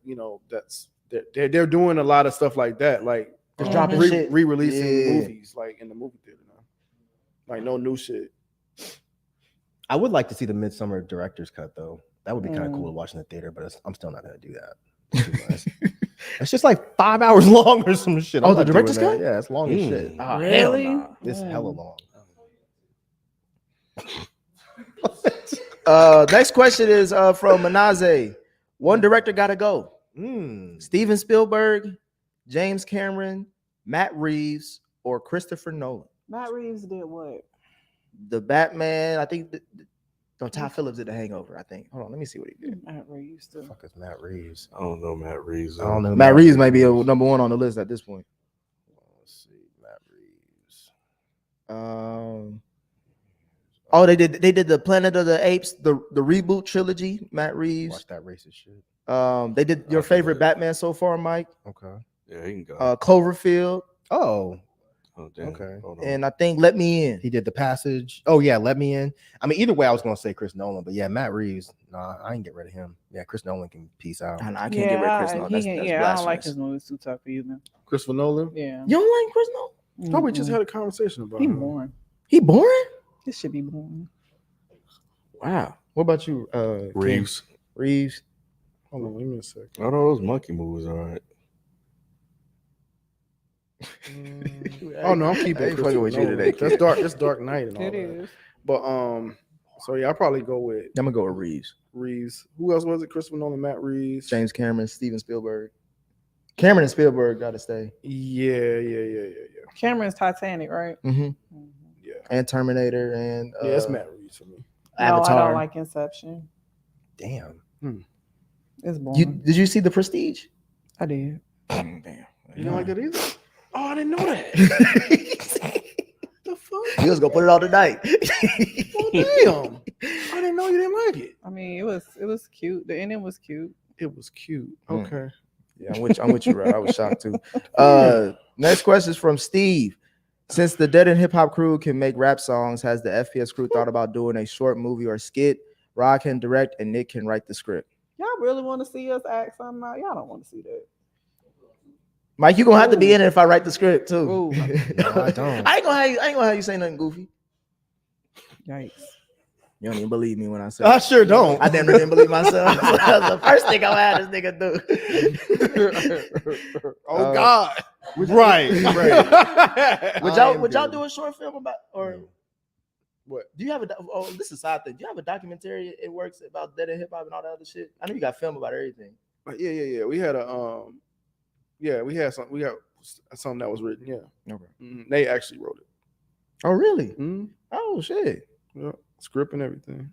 they're doing a lot of stuff like that, like Just dropping shit. re-releasing Yeah. movies like in the movie theater now, like no new shit. I would like to see the Midsummer director's cut though. That would be kind of Mm. cool to watch in the theater, but I'm still not gonna do that. It's just like 5 hours long or some shit. Oh, I'm the not doing director's that. cut? Yeah, it's long as Mm. shit. Oh, Really? hell nah. It's hella Mm. long. Next question is from Manaze. One director gotta go. Mm. Steven Spielberg, James Cameron, Matt Reeves, or Christopher Nolan. Matt Reeves did what? The Batman, I think. No, Todd Phillips did The Hangover. I think. Hold on, let me see what he did. Matt Reeves did. Fuck is Matt Reeves? I don't know Matt Reeves. I don't know. Matt Reeves might be a number one on the list at this point. Let's see, Matt Reeves. Oh, they did the Planet of the Apes, the reboot trilogy. Matt Reeves. Watch that racist shit. They did your Okay. favorite Batman so far, Mike. Okay. Yeah, he can go. Cloverfield, Oh, Oh, damn. okay. Hold on. and I think Let Me In. he did The Passage. Oh yeah, Let Me In. I mean, either way, I was gonna say Chris Nolan, but yeah, Matt Reeves. Nah, I ain't get rid of him. Yeah, Chris Nolan can peace out. I can't get rid of Chris Nolan. That's I don't like blasphemous. his movies too tough either. Christopher Nolan. Yeah. You don't like Chris Nolan? Thought we just Mm-mm. had a conversation about He him. boring. He boring? This should be boring. Wow. What about you, Reeves. Ken? Reeves. Hold on, give me a second. I know those monkey movies, all right. Oh no, I'm keeping I ain't Christopher fucking with you Nolan. today, That's kid. dark. That's Dark Knight and all It that. is. But so yeah, I'll probably go with I'm gonna go with Reeves. Reeves. Who else was it? Christopher Nolan, Matt Reeves. James Cameron, Steven Spielberg. Cameron and Spielberg got to stay. Yeah. Cameron's Titanic, right? Mm-hmm. Yeah, And Terminator and it's Matt Reeves for me. No, I Avatar. don't like Inception. Damn. It's boring. Did you see The Prestige? I did. Damn. You don't like that either? Oh, I didn't know that. The fuck? He was gonna put it on tonight. Oh, damn. I didn't know you didn't like it. I mean, it was cute. The ending was cute. It was cute. Mm. Okay. Yeah, I'm with you, bro. I was shocked too. Next question is from Steve. Since the Dead and Hip Hop crew can make rap songs, has the FPS crew thought about doing a short movie or skit? Rod can direct and Nick can write the script. Y'all really want to see us act something out? Y'all don't want to see that. Mike, you're gonna have to be in it if I write the script too. Ooh. No, I don't. I ain't gonna have you say nothing goofy. Yikes. You don't even believe me when I say I sure don't. I damn near didn't believe myself. That's the first thing I had this nigga do. Oh God. Right. Would y'all do a short film about or What? do you have this is a side thing. Do you have a documentary it works about Dead and Hip Hop and all that other shit? I know you got film about everything. Yeah. We had we had something that was written. Yeah. Okay. They actually wrote it. Oh really? Mhm. Oh shit. Yeah. Script and everything.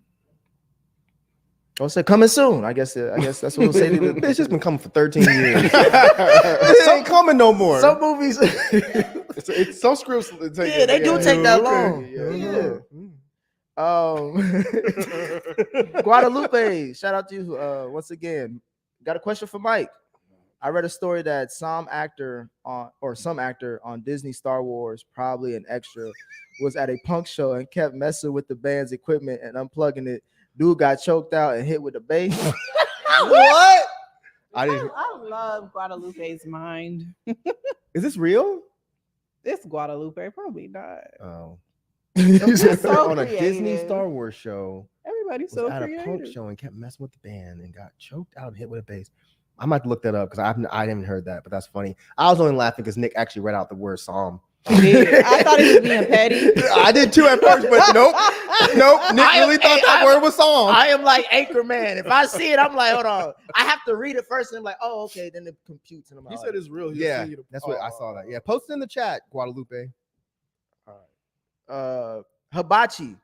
Oh, so coming soon. I guess that's what we'll say. To It's just been coming for 13 years. the, It ain't coming no more. some movies. It's some scripts. Yeah, they do take that long. Yeah. Guadalupe, shout out to you once again. Got a question for Mike. I read a story that some actor on Disney Star Wars, probably an extra, was at a punk show and kept messing with the band's equipment and unplugging it. Dude got choked out and hit with a bass. What? I didn't. I love Guadalupe's mind. Is this real? It's Guadalupe, probably not. Oh. It's so On a Disney creative. Star Wars show, Everybody's was so at a creative. punk show and kept messing with the band and got choked out and hit with a bass. I might have to look that up because I haven't heard that, but that's funny. I was only laughing because Nick actually read out the word psalm. Yeah, I thought he was being petty. I did too at first, but nope. Nick really thought that word was psalm. I am like Anchorman. If I see it, I'm like, hold on. I have to read it first and I'm like, oh, okay. Then it computes and I'm He like, said it's real. He'll Yeah, send you the- that's what I saw that. Yeah, post it in the chat, Guadalupe. Hibachi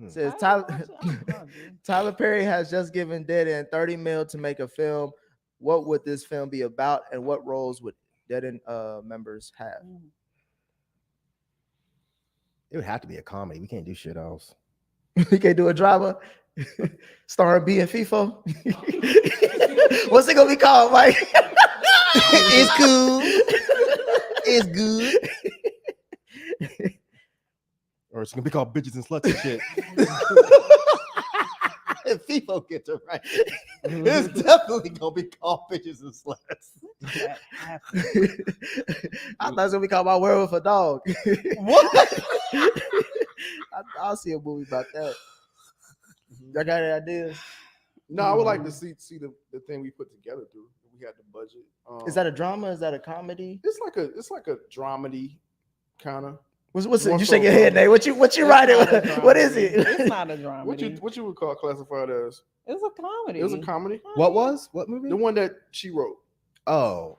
says I Tyler, don't watch it. I don't know, dude. Tyler Perry has just given Dead End 30 mil to make a film. What would this film be about, and what roles would Dead End members have? It would have to be a comedy. We can't do shit else. We can't do a drama starring B and FIFO. What's it gonna be called, Mike? It's cool. It's good. Or it's gonna be called bitches and sluts and shit. If people get it right, it's definitely gonna be called bitches and sluts. I thought it was gonna be called My Werewolf a Dog. What? I'll see a movie about that. Y'all got any ideas? No, I would like to see the thing we put together through. We had the budget. Is that a drama? Is that a comedy? It's like a dramedy kind of. What's it? More You so shake your head, Nate. What you writing? It's not a What is dramedy. it? It's not a drama. What you would call classified as? It's a comedy. It was a comedy. What was? What movie? The one that she wrote. Oh.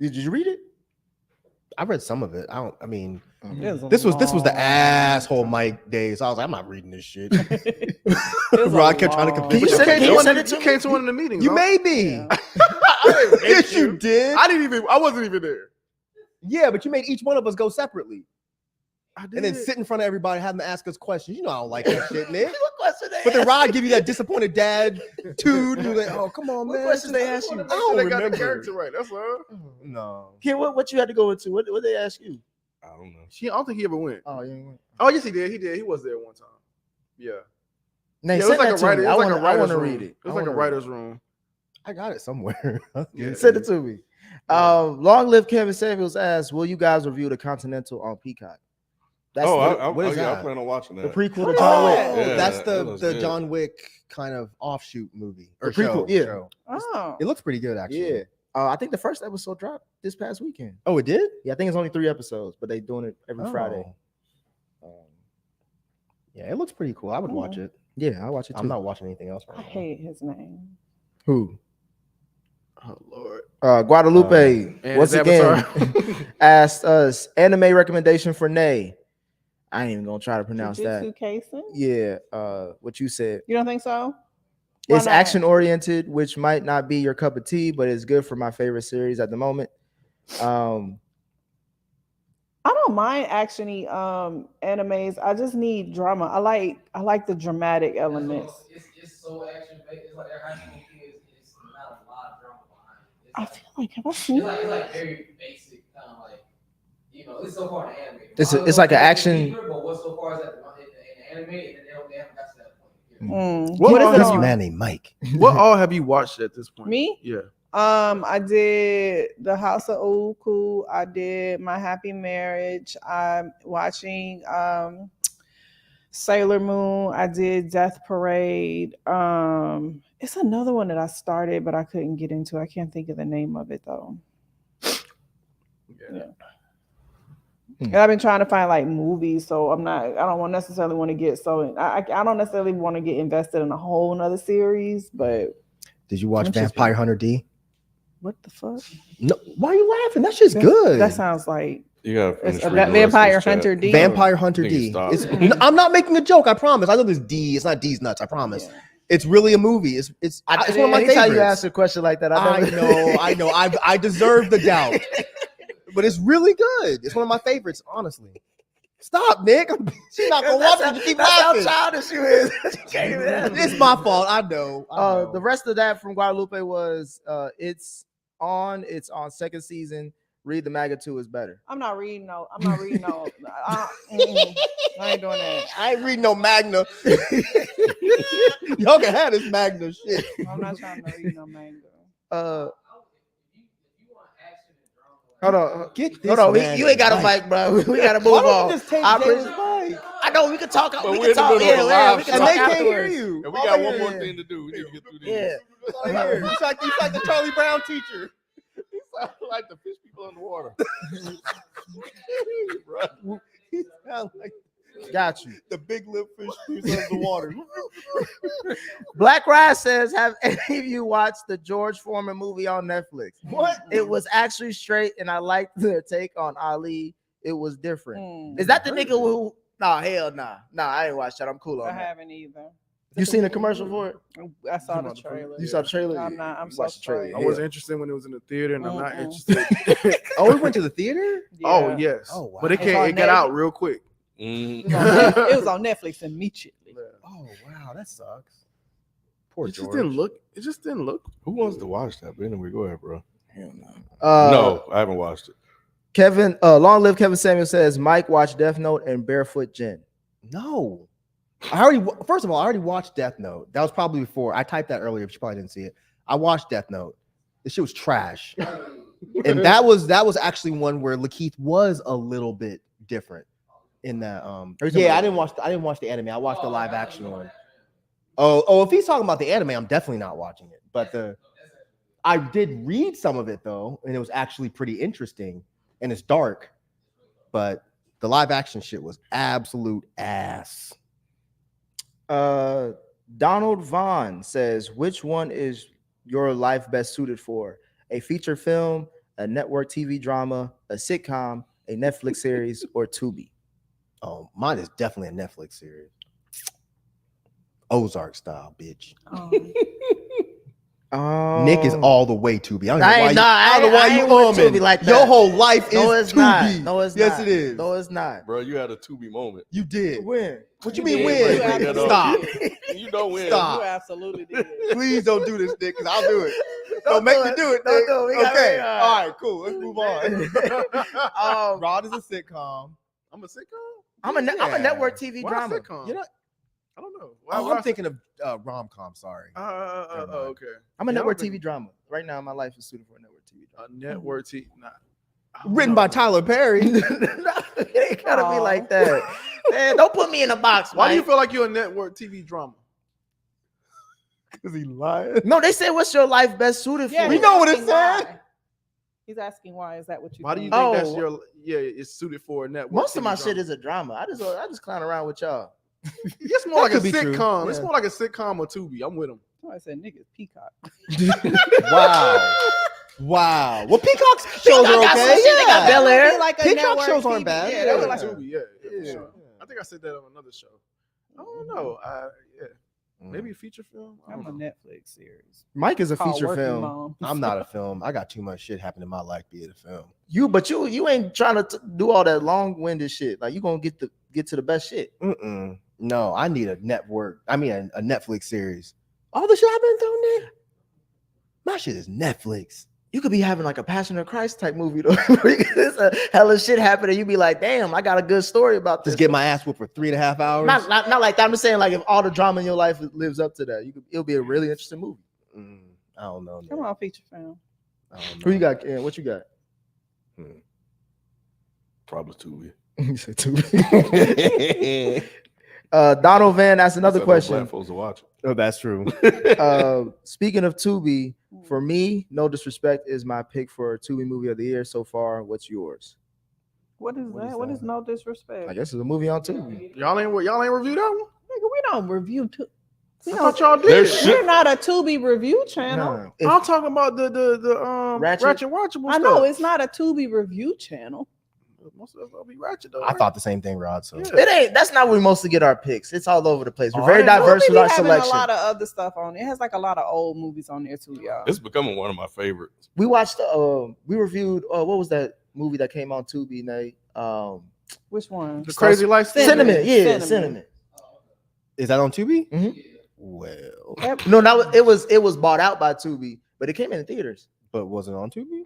Did you read it? I read some of it. I mean, It a this was the long asshole time. Mike days. I was like, I'm not reading this shit. It was a Rod kept trying to long convince You me. said came you to send one- it to you me? came to one of the meetings. You huh? made me. Yeah. I didn't make Yes, you you. did. I wasn't even there. Yeah, but you made each one of us go separately. I did. And then sit in front of everybody, have them ask us questions. You know I don't like that shit, Nick. What question they But then asked Rod give you that disappointed dad dude. And you're like, oh, come on, What man. questions they ask you? I don't They got the remember. character right. That's all. No. Kid, what you had to go into? What they ask you? I don't know. I don't think he ever went. Oh, you ain't went. Oh, yes, he did. He did. He was there one time. Yeah. Nate, Yeah, send that to me. I like want a writer's to room. read it. It was like a writer's room. I got it somewhere. Yeah. Send it to me. Long live Kevin Samuels asks, will you guys review the Continental on Peacock? That's what is I that? plan on watching the that. prequel to What John is Wick. that? Yeah, That's that the looks the good. John Wick kind of offshoot movie or The prequel, show. yeah. show. Oh. It looks pretty good, actually. Yeah. I think the first episode dropped this past weekend. Oh, it did? Yeah, I think it's only 3 episodes, but they doing it every Friday. Oh. Yeah, it looks pretty cool. I would watch it. Yeah, I watch it too. I'm not watching anything else right I now. hate his name. Who? Oh, Lord. Guadalupe And once his again avatar. asked us anime recommendation for Nay. I ain't even gonna try to pronounce that. Jujutsu Kaisen? Yeah, what you said. You don't think so? Why It's not? action oriented, which might not be your cup of tea, but it's good for my favorite series at the moment. I don't mind actiony animes. I just need drama. I like the dramatic elements. It's so action based. It's like their high school kids. It's not a lot of drama behind it. I It's feel like have I seen like, it? it's like very basic, kind of like, you know, it's so far in the anime. It's like an action- But what's so far is that in the anime, and they haven't got to that point. You know? What What is all it have on? Man named Mike. What all have you watched at this point? Me? Yeah. I did The House of Uku. I did My Happy Marriage. I'm watching Sailor Moon. I did Death Parade. It's another one that I started, but I couldn't get into. I can't think of the name of it though. Yeah. And I've been trying to find like movies, so I don't necessarily want to get I don't necessarily want to get invested in a whole nother series, but Did you watch Which is Vampire Hunter D? what the fuck? No. Why are you laughing? That shit's good. That sounds like You gotta finish it's a reading the rest of Vampire this chat. Hunter D. Vampire Hunter Nigga, D. stop. I'm not making a joke. I promise. I know this D. It's not D's nuts. I promise. Yeah. It's really a movie. It's it's one of my Anytime favorites. you ask a question like that, I know. I deserve the doubt, but it's really good. It's one of my favorites, honestly. Stop, Nick. She's not gonna watch it. You keep laughing. childish you is. It's my fault. I know. The rest of that from Guadalupe was it's on second season. Read the Manga 2 is better. I'm not reading no. I ain't doing that. I ain't reading no Magna. Y'all can have this Magna shit. I'm not trying to read no manga. If you want action and drama, Hold on. Get this Hold on. man You ain't got a Mike. mic, bro. We gotta move Why don't on. you just take I James' appreciate- mic? I know we can talk. But We we're in can the talk. middle of a Yeah, live we can And talk they can't hear afterwards. you. And we All got they one hear more is- thing to do. We need to get through these. Yeah. He's like the Charlie Brown teacher. He sound like the fish people in the water. He sound like Got you. the big lip fish under the water. Black Rise says, have any of you watched the George Foreman movie on Netflix? What? It was actually straight, and I liked their take on Ali. It was different. Mm. Is that the nigga who? Nah, hell nah. Nah, I ain't watched that. I'm cool on I that. haven't either. You seen a commercial for it? I saw the trailer. You saw the trailer? I'm not. I'm You so watched the trailer. sorry. I wasn't interested when it was in the theater, and I'm not Mm-mm. interested. Oh, we went to the theater? Oh Yeah. yes. Oh, wow. But it It's can't. on It got Netflix. out real quick. Mm. It was on Netflix immediately. Oh, wow. That sucks. Poor It just George. didn't look. It just didn't look. Who wants to watch that? But anyway, go ahead, bro. No. I haven't watched it. Kevin, long live Kevin Samuel says Mike watched Death Note and Barefoot Jen. No. First of all, I already watched Death Note. That was probably before. I typed that earlier, but you probably didn't see it. I watched Death Note. This shit was trash. And that was actually one where Lakeith was a little bit different in that. Yeah, I didn't watch the anime. I watched the live action one. Oh, if he's talking about the anime, I'm definitely not watching it. But I did read some of it though, and it was actually pretty interesting. And it's dark, but the live action shit was absolute ass. Donald Vaughn says, which one is your life best suited for? A feature film, a network TV drama, a sitcom, a Netflix series, or Tubi? Oh, mine is definitely a Netflix series. Ozark style, bitch. Nick is all the way Tubi. I don't know why you Tubi like that. Your whole life No, is it's not. Tubi. No, it's yes, not. it is. No, it's not. Bro, you had a Tubi moment. You did. When? What you You mean did. when? You absolutely Stop. You know when. Stop. You absolutely did. Please don't do this, Nick, because I'll do it. Don't make me do it, Don't Nick. do it. We got- Okay. we got- All right, cool. Let's move on. Rod is a sitcom. I'm a sitcom. I'm a Yeah. network TV Why drama. sitcom? You know, I don't know. I'm thinking of rom-com, sorry. Okay. I'm a Yeah, network I'm TV drama. Right now, my life is suited for a network TV A drama. network TV. Nah. I don't Written know. by Tyler Perry. It ain't gotta be Aw. like that. Man, don't put me in a box. Why do you Mike. feel like you're a network TV drama? Is he lying? No, they say what's your life best suited for? Yeah, We he's know what it asking said. why. He's asking why. Is that what you Why do you think? think that's Oh. your? Yeah, it's suited for a network. Most of TV my drama. shit is a drama. I just clown around with y'all. It's more like a could be true. sitcom. It's Yeah. more like a sitcom or Tubi. I'm with him. I said niggas peacock. Wow. Wow. Well, Peacock's shows are got okay. some shit. They got Bel Air. That would be like a Peacock network shows aren't TV. bad. Yeah, Yeah, that was yeah, like Tubi. Yeah, for Yeah. sure. I think I said that on another show. I don't know. Yeah, maybe a feature film. I I'm a don't know. Netflix series. Mike is a called feature Working film. Mom. I'm not a film. I got too much shit happening in my life, be it a film. You ain't trying to do all that long-winded shit. Like you gonna get to the best shit. Mm-mm. No, I need a network. I mean, a Netflix series. All the shit I've been through, Nick. My shit is Netflix. You could be having like a Passion of Christ type movie though. There's a hella shit happening. You be like, damn, I got a good story about this. Just get my ass whooped for 3.5 hours. not like that. I'm just saying, like, if all the drama in your life lives up to that, it'll be a really interesting movie. I don't know. Come Nick. on, feature film. I don't Who you know. got? Ken? What you got? Probably Tubi. You said two. Donald Van asked another Said no question. black folks to watch it. Oh, that's true. Speaking of Tubi, for me, No Disrespect is my pick for Tubi movie of the year so far. What's yours? What is What is that? What is that? No Disrespect? I guess it's a movie on Tubi. Y'all ain't reviewed that one. Nigga, we don't review. We I don't. thought y'all did. There's shit- We're not a Tubi review channel. Nah. If- I'm talking about the Ratchet? Ratchet Watchable. I know stuff. it's not a Tubi review channel. Most of us will be Ratchet though. I thought the same thing, Rod. So Yeah. It ain't. That's not where we mostly get our picks. It's all over the place. We're Oh, very I didn't know. diverse Tubi with be our having selection. a lot of other stuff on it. It has like a lot of old movies on there too, y'all. It's becoming one of my favorites. We watched. We reviewed. What was that movie that came on Tubi, Nate? Which one? The Crazy Life. Cinnamon. Yeah, Cinnamon. Cinnamon. is that on Tubi? Mhm. Well, No, it was bought out by Tubi, but it came in the theaters. but was it on Tubi?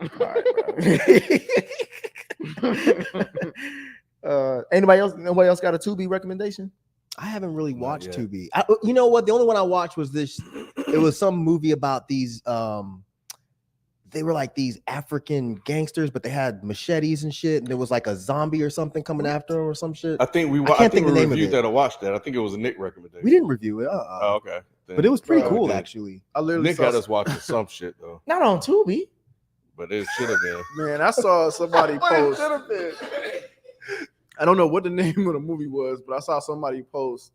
Nobody else got a Tubi recommendation? I haven't really Not watched yet. Tubi. You know what? The only one I watched was this. It was some movie about these. They were like these African gangsters, but they had machetes and shit. And there was like a zombie or something coming after them or some shit. I think we. I can't I think think we the name of reviewed it. that or watched that. I think it was a Nick recommendation. We didn't review it, Oh, okay. Then but it was pretty probably cool did. actually. I literally Nick saw had us watching some shit though, Not on Tubi. but it should have been. Man, I saw somebody post. I don't know what the name of the movie was, but I saw somebody post.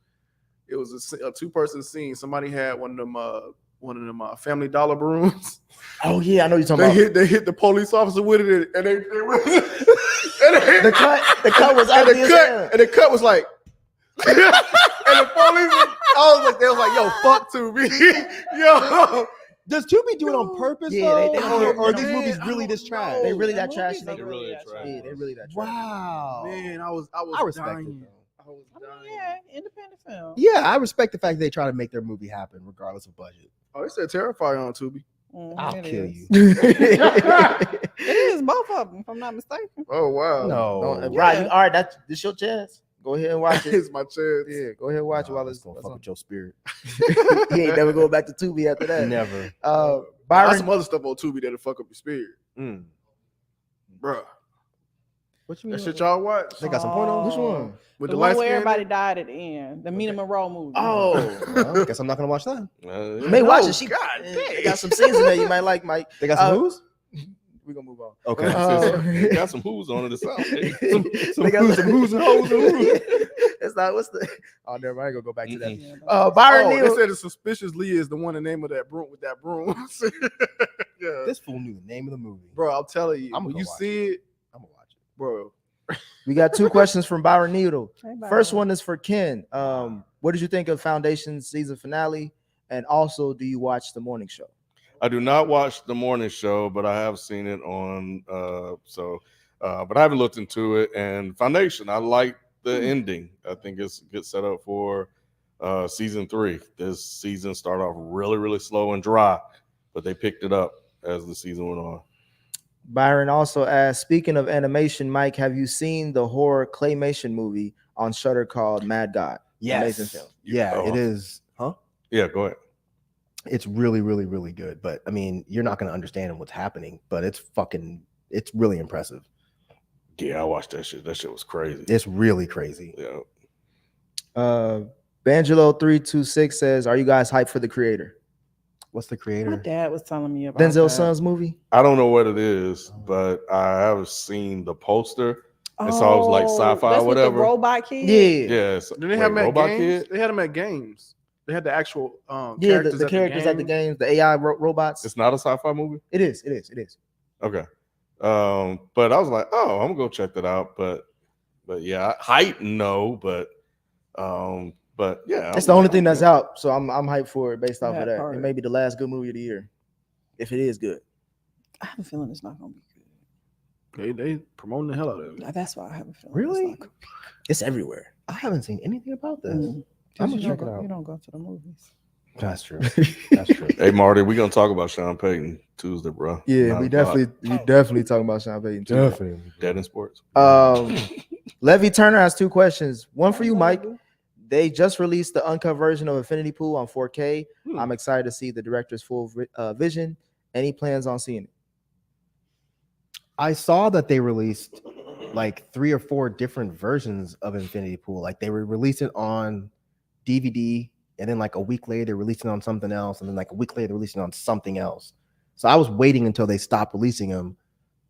It was a two-person scene. Somebody had one of them Family Dollar balloons. Oh yeah, I know you're talking about. They hit the police officer with it, and they The cut was and ugly as hell. the cut was like, and the police. They was like, yo, fuck Tubi, yo. Does Tubi do it on purpose Yeah, though? they or are don't- these man, movies I really don't this trash? know. They really The that trash. movies are They really that trash. Yeah, they really that trash. Wow. Man, I was I respect dying. it though. I mean, yeah, independent film. Yeah, I respect the fact that they try to make their movie happen regardless of budget. Oh, it said Terrifier on Tubi. I'll It kill is. you. It is both of them, if I'm not mistaken. Oh wow. No, Right, all right, this your chance. Go ahead and watch it. It's my chance. Yeah, go ahead and watch it Nah, while that's it's gonna fuck with your spirit. He ain't never going back to Tubi after that. Never. There's Byron, some other stuff on Tubi that'll fuck up your spirit, Mm. bruh. What you mean? That shit y'all watch They got some porno. which one? with The the one light where skin. everybody died at the end. The Mina Monroe movie. Oh, Well, I guess I'm not gonna watch that. you may watch No, it. She God they got some scenes in there you might like, Mike. They got some Uh, who's? We're gonna move on. Okay. They got some who's on it. It sounds like. They got some who's and hoes and who's. It's not what's the oh never mind, I ain't gonna go back to that. Yeah, Byron Oh, they Neal. said the suspicious Lee is the one. The name of that broom with that broom. Yeah, This fool knew the name of the movie. bro. I'm telling you, I'ma when go you watch see it, I'm gonna watch it. bro. We got two questions from Byron Needle. Hey, First Byron. one is for Ken. What did you think of Foundation's season finale? And also, do you watch the morning show? I do not watch the morning show, but I have seen it on. But I haven't looked into it. And Foundation, I like the ending. I think it's a good setup for season 3. This season started off really, really slow and dry, but they picked it up as the season went on. Byron also asked, speaking of animation, Mike, have you seen the horror claymation movie on Shudder called Mad God? Amazing film. Yeah, Oh. it is. Huh? Yeah, go ahead. It's really, really, really good. But I mean, you're not gonna understand what's happening, but it's really impressive. Yeah, I watched that shit. That shit was crazy. It's really crazy. Yeah. Bangelo326 says, are you guys hyped for The Creator? What's the My creator? dad was telling me about Denzel's that. son's movie? I don't know what it is, but I have seen the poster. It's always like sci-fi that's or with the whatever. robot kid. Yeah. Yes. Did they have them at Robot games? Kid? They had them at games. They had the actual Yeah, characters, the characters at the games, the AI robots. It's not a sci-fi movie? It is. Okay. But I was like, oh, I'm gonna go check that out. But yeah, hype, no, but yeah. It's the only thing that's out, so I'm hyped for it based off of That that. part. It may be the last good movie of the year, if it is good. I have a feeling it's not gonna be They promoting the hell out of it. good. That's why I have a feeling. Really? It's not It's everywhere. I haven't seen anything about this. gonna be. I'm You gonna check don't it go- out. You don't go to the movies. That's true. That's true. Hey Marty, we're gonna talk about Sean Payton Tuesday, bro. Yeah, 9 we o'clock. definitely talking about Sean Payton too. Definitely. Dead in Sports. Levy Turner has two questions. One for you, Mike. They just released the uncut version of Infinity Pool on 4K. I'm excited to see the director's full vision. Any plans on seeing it? I saw that they released like 3 or 4 different versions of Infinity Pool. Like they were releasing on DVD, and then like a week later they're releasing on something else, and then like a week later they're releasing on something else. So I was waiting until they stopped releasing them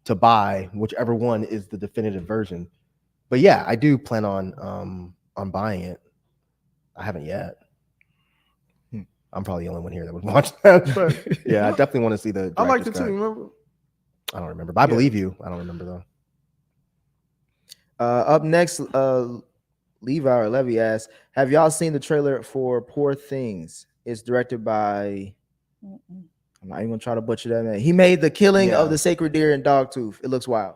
to buy whichever one is the definitive version. But yeah, I do plan on buying it. I haven't yet. I'm probably the only one here that would watch that. But yeah, I definitely want to see the. I liked it director's too. cut. Remember? I don't remember, but I believe you. I don't remember though. Up next, Levi or Levy asks, have y'all seen the trailer for Poor Things? It's directed by, I'm not even gonna try to butcher that name. He made The Killing Yeah. of the Sacred Deer and Dogtooth. It looks wild.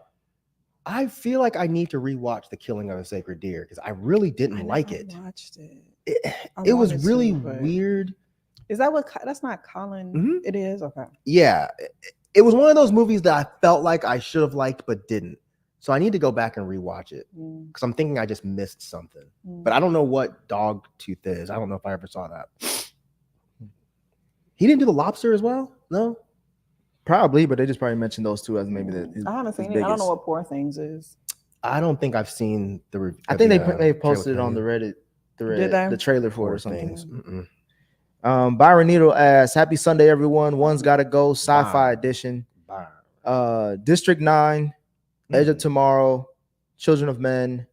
I feel like I need to rewatch The Killing of a Sacred Deer because I really didn't like it. Watched it. It was wanted to, really but- weird. Is that what? That's not Colin. Mhm. It is okay. Yeah, it was one of those movies that I felt like I should have liked but didn't. So I need to go back and rewatch it because I'm thinking I just missed something. But I don't know what Dogtooth is. I don't know if I ever saw that. He didn't do The Lobster as well? No? Probably, but they just probably mentioned those two as maybe the. I haven't his seen it. I don't biggest. know what Poor Things is. I don't think I've seen the review. I think they posted it on the Reddit Did they? the trailer for it or Poor something. Things. Mm-mm. Byron Needle asks, happy Sunday, everyone. One's gotta go, sci-fi Bye. edition. Bye. District 9, Edge of Mm. Tomorrow, Children of Men,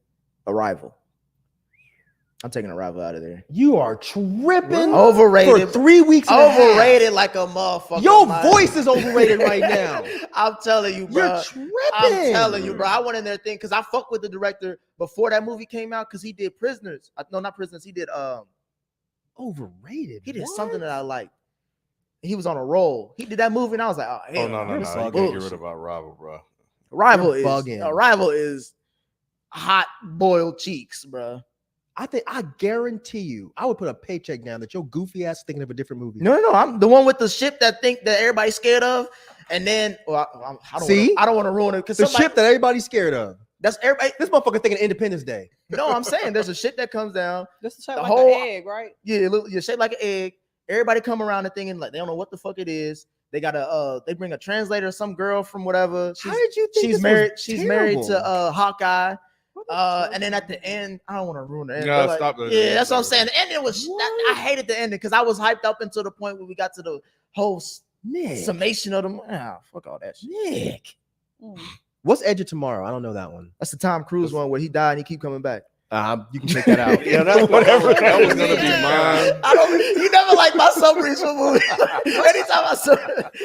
Arrival. I'm taking Arrival out of there. You are tripping for Overrated. 3 weeks. and a half. Overrated like a motherfucker. Your man. voice is overrated right now. I'm telling you, bro. You're tripping. I'm telling you, bro. I went in there thinking because I fucked with the director before that movie came out because he did Prisoners. No, not Prisoners. He did Overrated. he did What? something that I liked. He was on a roll. He did that movie, and I was like, oh, hell, No. you're You some can't get bullshit. rid of our rival, bro. Arrival You're is bugging. Arrival is hot boiled cheeks, bro. I guarantee you, I would put a paycheck down that your goofy ass thinking of a different movie. No, I'm the one with the ship that everybody's scared of, and then I don't want to ruin it because The ship that everybody's scared of. that's everybody. This motherfucker thinking Independence Day. No, I'm saying there's a ship that comes down. This is The like whole- an egg, right? Yeah, you're shaped like an egg. Everybody come around and thinking like they don't know what the fuck it is. They got they bring a translator, some girl from whatever. How did you think She's this married. was She's married to terrible? Hawkeye. And then at the end, I don't want to ruin it. No, but stop it. Yeah, that's what I'm saying. The ending was. I hated the ending because I was hyped up until the point where we got to the whole Nick. summation of them. Ah, fuck all that shit. Nick. Mm. What's Edge of Tomorrow? I don't know that one. That's the Tom Cruise one where he died and he keep coming back. You can check that out. Yeah, that's Whatever. That was gonna be mine. I don't. You never like my summaries for movies. Anytime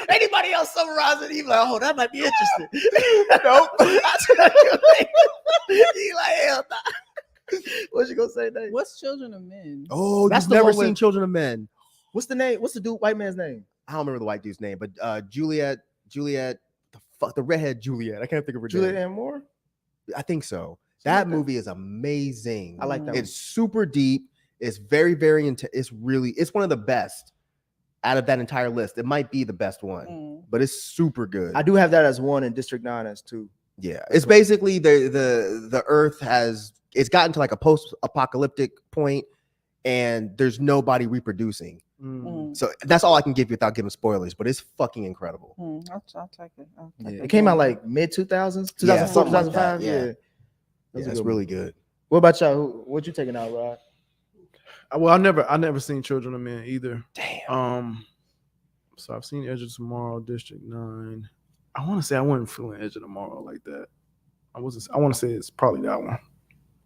anybody else summarize it, he like, oh, that might be interesting. Nope. He like, hell nah. What you gonna say, Dave? What's Children of Men? Oh, That's you've the never one with- seen Children of Men. What's the name? What's the dude? White man's name? I don't remember the white dude's name, but Juliet, the redhead Juliet. I can't think of her Juliet name. Ann Moore. I think so. That movie is amazing. I like that. It's super deep. It's very, very it's one of the best out of that entire list. It might be the best one, Mm. but it's super good. I do have that as one and District 9 as two. Yeah, it's basically the Earth it's gotten to like a post-apocalyptic point, and there's nobody reproducing. Mm. So that's all I can give you without giving spoilers. But it's fucking incredible. I'll take it. Yeah. It came out like mid 2000s, 2004, Yeah, something like 2005. that, yeah. Yeah. That's a It's good really one. good. What about y'all? What you taking out, Rod? Well, I never seen Children of Men either. Damn. So I've seen Edge of Tomorrow, District 9. I want to say I wasn't feeling Edge of Tomorrow like that. I want to say it's probably that one.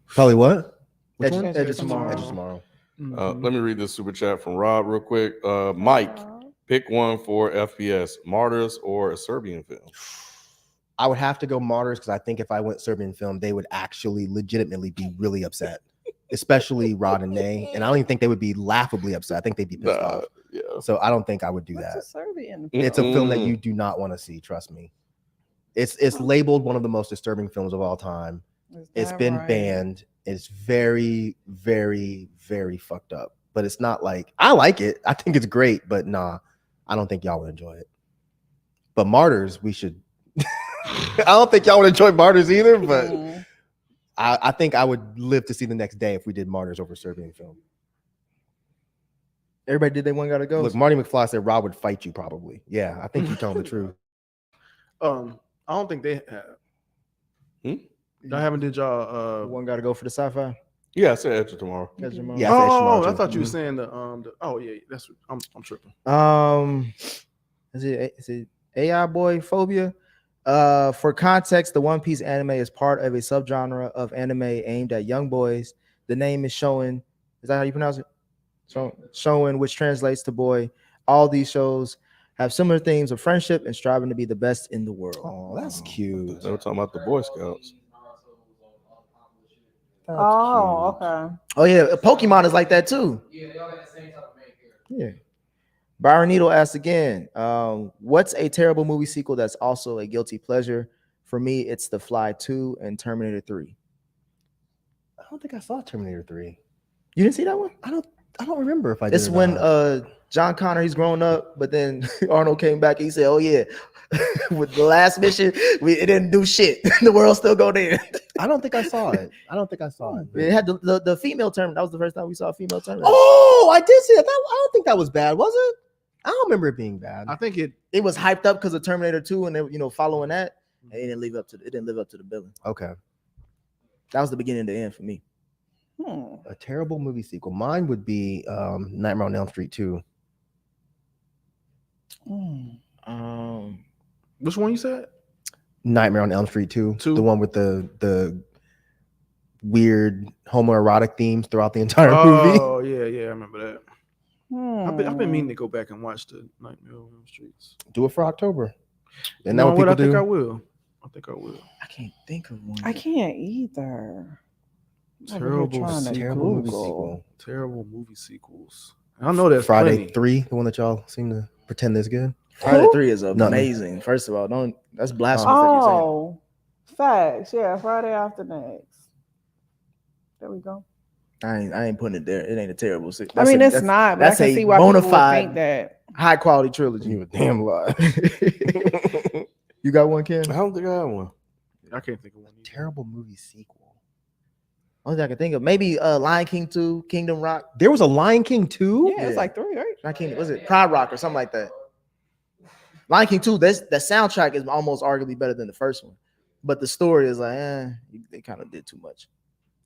Probably what? Which Edge- one? Edge of Tomorrow. Edge of Tomorrow. Let me read this super chat from Rob real quick. Mike, pick one for FPS: Martyrs or a Serbian film. I would have to go Martyrs because I think if I went Serbian film, they would actually legitimately be really upset, especially Rod and Nay. And I don't even think they would be laughably upset. I think they'd be pissed off. Yeah. So I don't think I would do What's that. a Serbian? It's a film that you do not want to see. Trust me. It's labeled one of the most disturbing films of all time. Is It's that been right? banned. It's very, very, very fucked up. But it's not like I like it. I think it's great, but nah, I don't think y'all would enjoy it. But Martyrs, we should. I don't think y'all would enjoy Martyrs either, but Mm. I think I would live to see the next day if we did Martyrs over Serbian film. Everybody did they one gotta go. Look, Marty McFly said Rob would fight you probably. Yeah, I think you're telling the truth. I don't think they have. Y'all haven't did y'all one gotta go for the sci-fi. Yeah, I said Edge of Tomorrow. Edge of Tomorrow. Yeah, I said Oh, Tomorrow I too. thought you were Mhm. saying oh yeah, that's I'm tripping. Is it AI boy phobia? For context, the One Piece anime is part of a subgenre of anime aimed at young boys. The name is Shonen. Is that how you pronounce it? Shonen, which translates to boy. All these shows have similar themes of friendship and striving to be the best in the world. Oh, that's cute. They were talking about the Boy Scouts. That's Oh, cute. okay. Oh yeah, Pokemon is like that too. Yeah, they all got the same type of main character. Yeah. Byron Needle asks again, what's a terrible movie sequel that's also a guilty pleasure? For me, it's The Fly 2 and Terminator 3. I don't think I saw Terminator 3. You didn't see that one? I don't remember if I did. It's or when not. John Connor, he's grown up, but then Arnold came back and he said, oh yeah, with the last mission, it didn't do shit. The world still go there. I don't think I saw it. I don't think I saw it. It had the female Terminator. That was the first time we saw a female Terminator. Oh, I did see that. I don't think that was bad, was it? I don't remember it being bad. I think it It was hyped up because of Terminator 2 and they, following that, and it didn't live up to the billing. Okay. That was the beginning and the end for me. A terrible movie sequel. Mine would be Nightmare on Elm Street 2. which one you said? Nightmare on Elm Street 2. Two? The one with the weird homoerotic themes throughout the entire movie. Oh yeah, I remember that. I've been meaning to go back and watch the Nightmare on Elm Streets. Do it for October. And You that know what what? people I think do? I will. I can't think of one. I can't either. Terrible trying to Terrible movie Google. sequel. Terrible movie sequels. I know that's Friday plenty. 3, the one that y'all seem to pretend is good. Friday 3 is Nothing. amazing. First of all, that's blasphemous. that you're saying. Oh, facts. Yeah, Friday after next. There we go. I ain't putting it there. It ain't a terrible. I mean, it's not, but I that's can a see why bona people would fide think that. high quality trilogy. You a damn lie. You got one, Ken? I don't think I have one. I can't think of one. either. Terrible movie sequel. Only thing I can think of, maybe Lion King 2, Kingdom Rock. There was a Lion King 2? Yeah, it's like 3, right? Not Kingdom, was it Pride Rock or something like that? Lion King 2, the soundtrack is almost arguably better than the first one. But the story is like, they kind of did too much.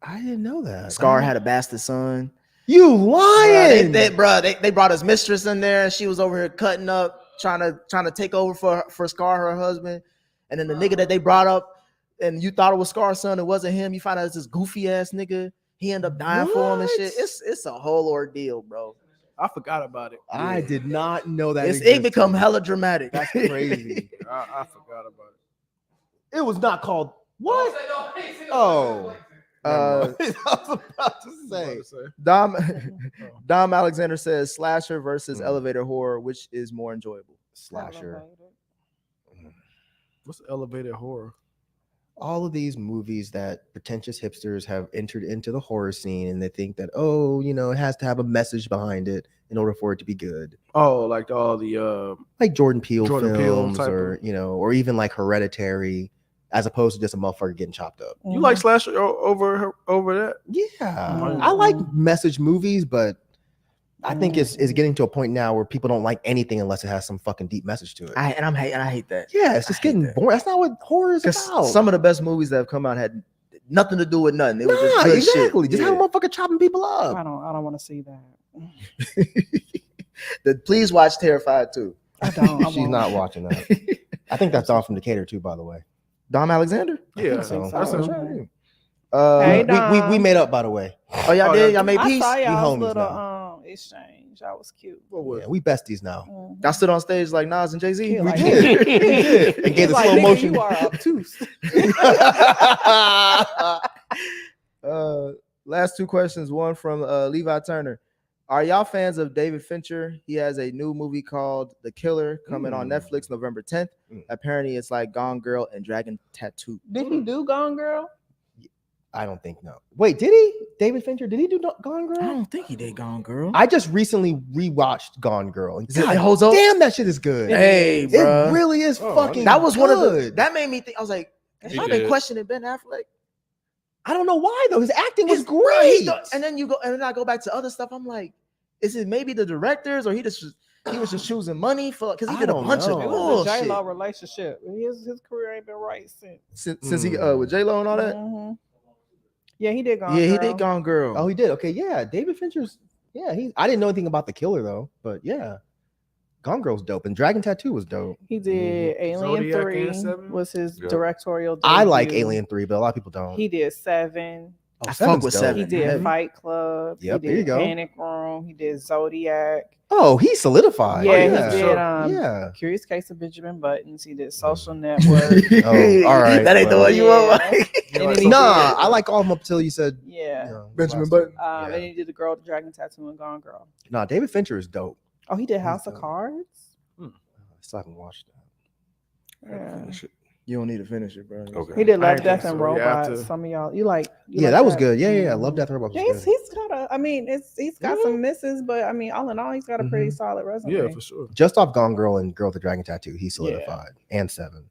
I didn't know that. Scar had a bastard son. You lying. They brought his mistress in there, and she was over here cutting up, trying to take over for Scar, her husband. And then the nigga that they brought up, and you thought it was Scar's son, it wasn't him. You find out it's this goofy ass nigga. He ended up dying for him and shit. It's a whole ordeal, bro. I forgot about it. I did not know that. It become hella dramatic. That's crazy. I forgot about it. It was not called what? Oh. Uh, I was about to say. Dom Alexander says slasher versus elevator horror, which is more enjoyable? Slasher. What's elevated horror? All of these movies that pretentious hipsters have entered into the horror scene, and they think that, oh, you know, it has to have a message behind it in order for it to be good. Oh, like all the Like Jordan Peele Jordan Peele films, type or you know, or even like Hereditary, as opposed to just a motherfucker getting chopped up. you like slasher over that? Yeah, Mhm. I like message movies, but I think it's getting to a point now where people don't like anything unless it has some fucking deep message to it. I hate that. Yeah, it's just I hate getting that. boring. That's not what horror is Because about. some of the best movies that have come out had nothing to do with nothing. It was just Nah, good exactly. shit. Just have a motherfucker chopping people I up. don't want to see that. Please watch Terrified too. I don't. I She's won't. not watching that. I think that's Dawn from Decatur too, by the way. Dom Alexander. Yeah, So that's so. him. Hey, we Dom. made up, by the way. Oh, y'all Oh, did? yeah. Y'all made I peace? saw y'all's homies little now. exchange. That was cute. What was Yeah, we besties now. Mhm. Y'all stood on stage like Nas and Jay-Z? Yeah, We like- did. We did. And He's gave the like, slow "Nigga, motion. You are obtuse. Last two questions. One from Levi Turner. Are y'all fans of David Fincher? He has a new movie called The Killer coming on Netflix November 10th. Apparently, it's like Gone Girl and Dragon Tattoo. Did he do Gone Girl? I don't think no. Wait, did he? David Fincher? Did he do Gone Girl? I don't think he did Gone Girl. I just recently rewatched Gone Girl. And Is it- God it holds up? damn, that shit is good. Hey, bro. It really is Oh, fucking. That was one of the good. that made me think. I was like, He I've been did. questioning Ben Affleck. I don't know why though. His acting was Bro, he great. don't- and then I go back to other stuff. I'm like, is it maybe the directors or he was just choosing money for because he I did a don't bunch know. of It was a bullshit J-Lo relationship. His career ain't been right since. since he with J-Lo and all that. Mhm. Yeah, he did Gone Yeah, Girl. he did Gone Girl. Oh, he did. Okay, yeah. David Fincher's. Yeah, I didn't know anything about The Killer though, but yeah, Gone Girl's dope, and Dragon Tattoo was dope. He did Alien Zodiac 3 and 7? was his Yeah. directorial debut. I like Alien 3, but a lot of people don't. He did 7. I Seven's fuck with dope. 7. He did Heavy. Fight Club. Yep, he there you did go. Panic Room. He did Zodiac. Oh, he solidified. Yeah, yeah. he did yeah. Curious Case of Benjamin Buttons. He did Social Network. Oh, all right, That ain't the well. one you Yeah. want. And then he Nah, did- I like all of them up till you said Yeah. you know, Benjamin last Button. one. Yeah. And he did The Girl with the Dragon Tattoo and Gone Girl. Nah, David Fincher is dope. Oh, he did House He's of dope. Cards? I still haven't watched that. Yeah. You don't need to finish it, bro. Okay. He did I Love, ain't Death, think and so. You have Robots. to- Some of y'all, you like Yeah, that was good. Yeah. Love Mhm. Death Robots. Yeah, Was good. he's got a. I mean, he's got some misses, but I mean, all in all, he's got a pretty solid resume. Yeah, for sure. Just off Gone Girl and Girl with the Dragon Tattoo, he solidified. And 7.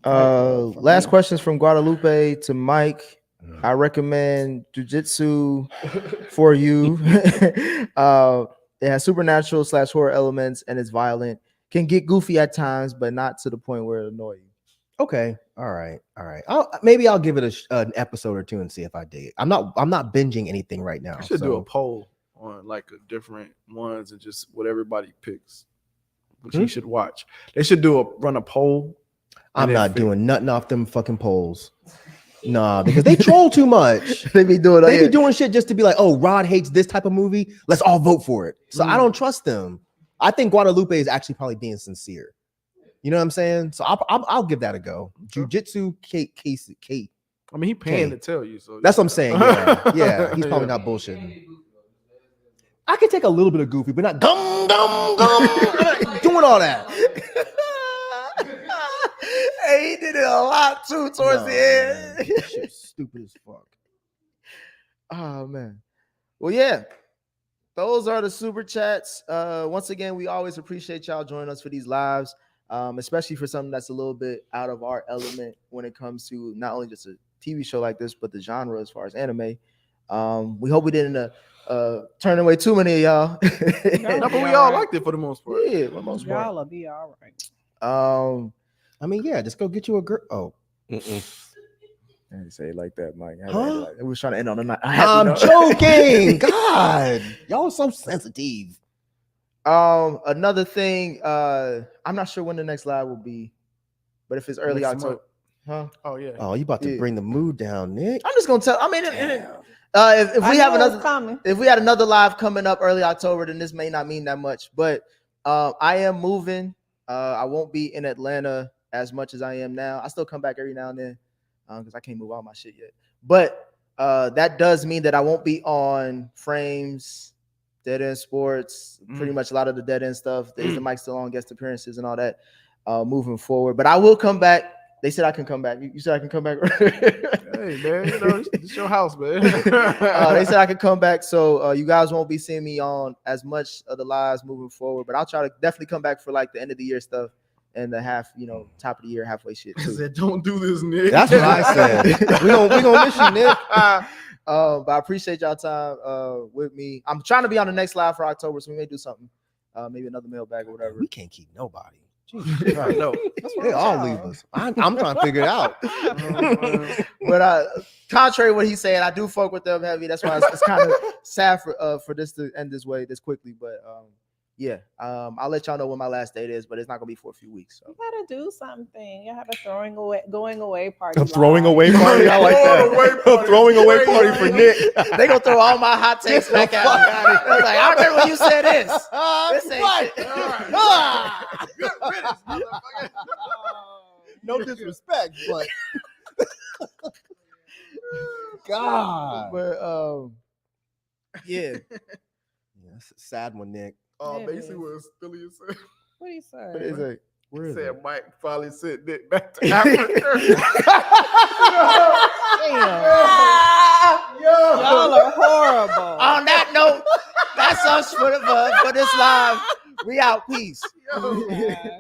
Last questions from Guadalupe to Mike. Mm. I recommend jujitsu for you. It has supernatural / horror elements and it's violent. Can get goofy at times, but not to the point where it annoys you. Okay. All right. Maybe I'll give it an episode or two and see if I dig it. I'm not binging anything right now. I should do so- a poll on like a different ones and just what everybody picks, which Hmm? you should watch. They should run a poll. I'm and then not fi- doing nothing off them fucking polls. Nah, because they troll too much. They be doing They be doing shit just to be like, oh, Rod hates this type of movie. Let's all vote for it. So I don't trust them. I think Guadalupe is actually probably being sincere. You know what I'm saying? So I'll give that a go. Jiu-Jitsu Kate. I mean, he paying Okay. to tell you. So That's what I'm saying. Yeah, yeah. He's probably not bullshitting. I could take a little bit of goofy, but not gum. Doing all that. Hey, he did it a lot too towards No, the end. man. Shit's stupid as fuck. Oh man. Well, yeah. Those are the super chats. Once again, we always appreciate y'all joining us for these lives, especially for something that's a little bit out of our element when it comes to not only just a TV show like this, but the genre as far as anime. We hope we didn't turn away too many of y'all. No, but we all liked it for the most part. Yeah, for the most part. Y'all will be all right. I mean, yeah, just go get you a girl. Oh, I didn't say it like that, Mike. Huh? We was trying to end on a night. I'm joking. God, y'all are so sensitive. Another thing, I'm not sure when the next live will be, but if it's early Next October, huh? Oh yeah. Oh, you about to Yeah. bring the mood down, Nick? I'm just gonna tell. I mean, Damn. if I we have know it's another, coming. if we had another live coming up early October, then this may not mean that much. But I am moving. I won't be in Atlanta as much as I am now. I still come back every now and then because I can't move all my shit yet. But that does mean that I won't be on Frames, Dead End Sports, pretty much a lot of the Dead End stuff. Is the mic still on, guest appearances and all that moving forward. But I will come back. They said I can come back. You said I can come back. Hey man, you know, it's your house, man. They said I could come back, so you guys won't be seeing me on as much of the lives moving forward. But I'll try to definitely come back for like the end of the year stuff and the top of the year, halfway shit I too. said, don't do this, Nick. That's what I said. we gonna miss you, Nick. But I appreciate y'all time with me. I'm trying to be on the next live for October, so we may do something, maybe another mailbag or whatever. We can't keep nobody. Jesus Christ. No. They all leave us. I'm trying to figure it out. But contrary to what he's saying, I do fuck with them heavy. That's why it's kind of sad for this to end this way this quickly. But yeah, I'll let y'all know when my last date is, but it's not gonna be for a few weeks. So. You gotta do something. You have a going away party. A throwing live. away party. I like that. A throwing away party for Nick. They gonna throw all my hot takes back at me. I was like, I remember when you said this. This ain't shit. Good riddance, motherfucker. No disrespect, but God. But yeah. Yeah, that's a sad one, Nick. It Basically is. what Philly said. What do you say? But it's like, Where He is said it? Mike finally sent Nick back to Africa. Y'all are horrible. on that note, that's us for this live. We out. Peace. Yeah.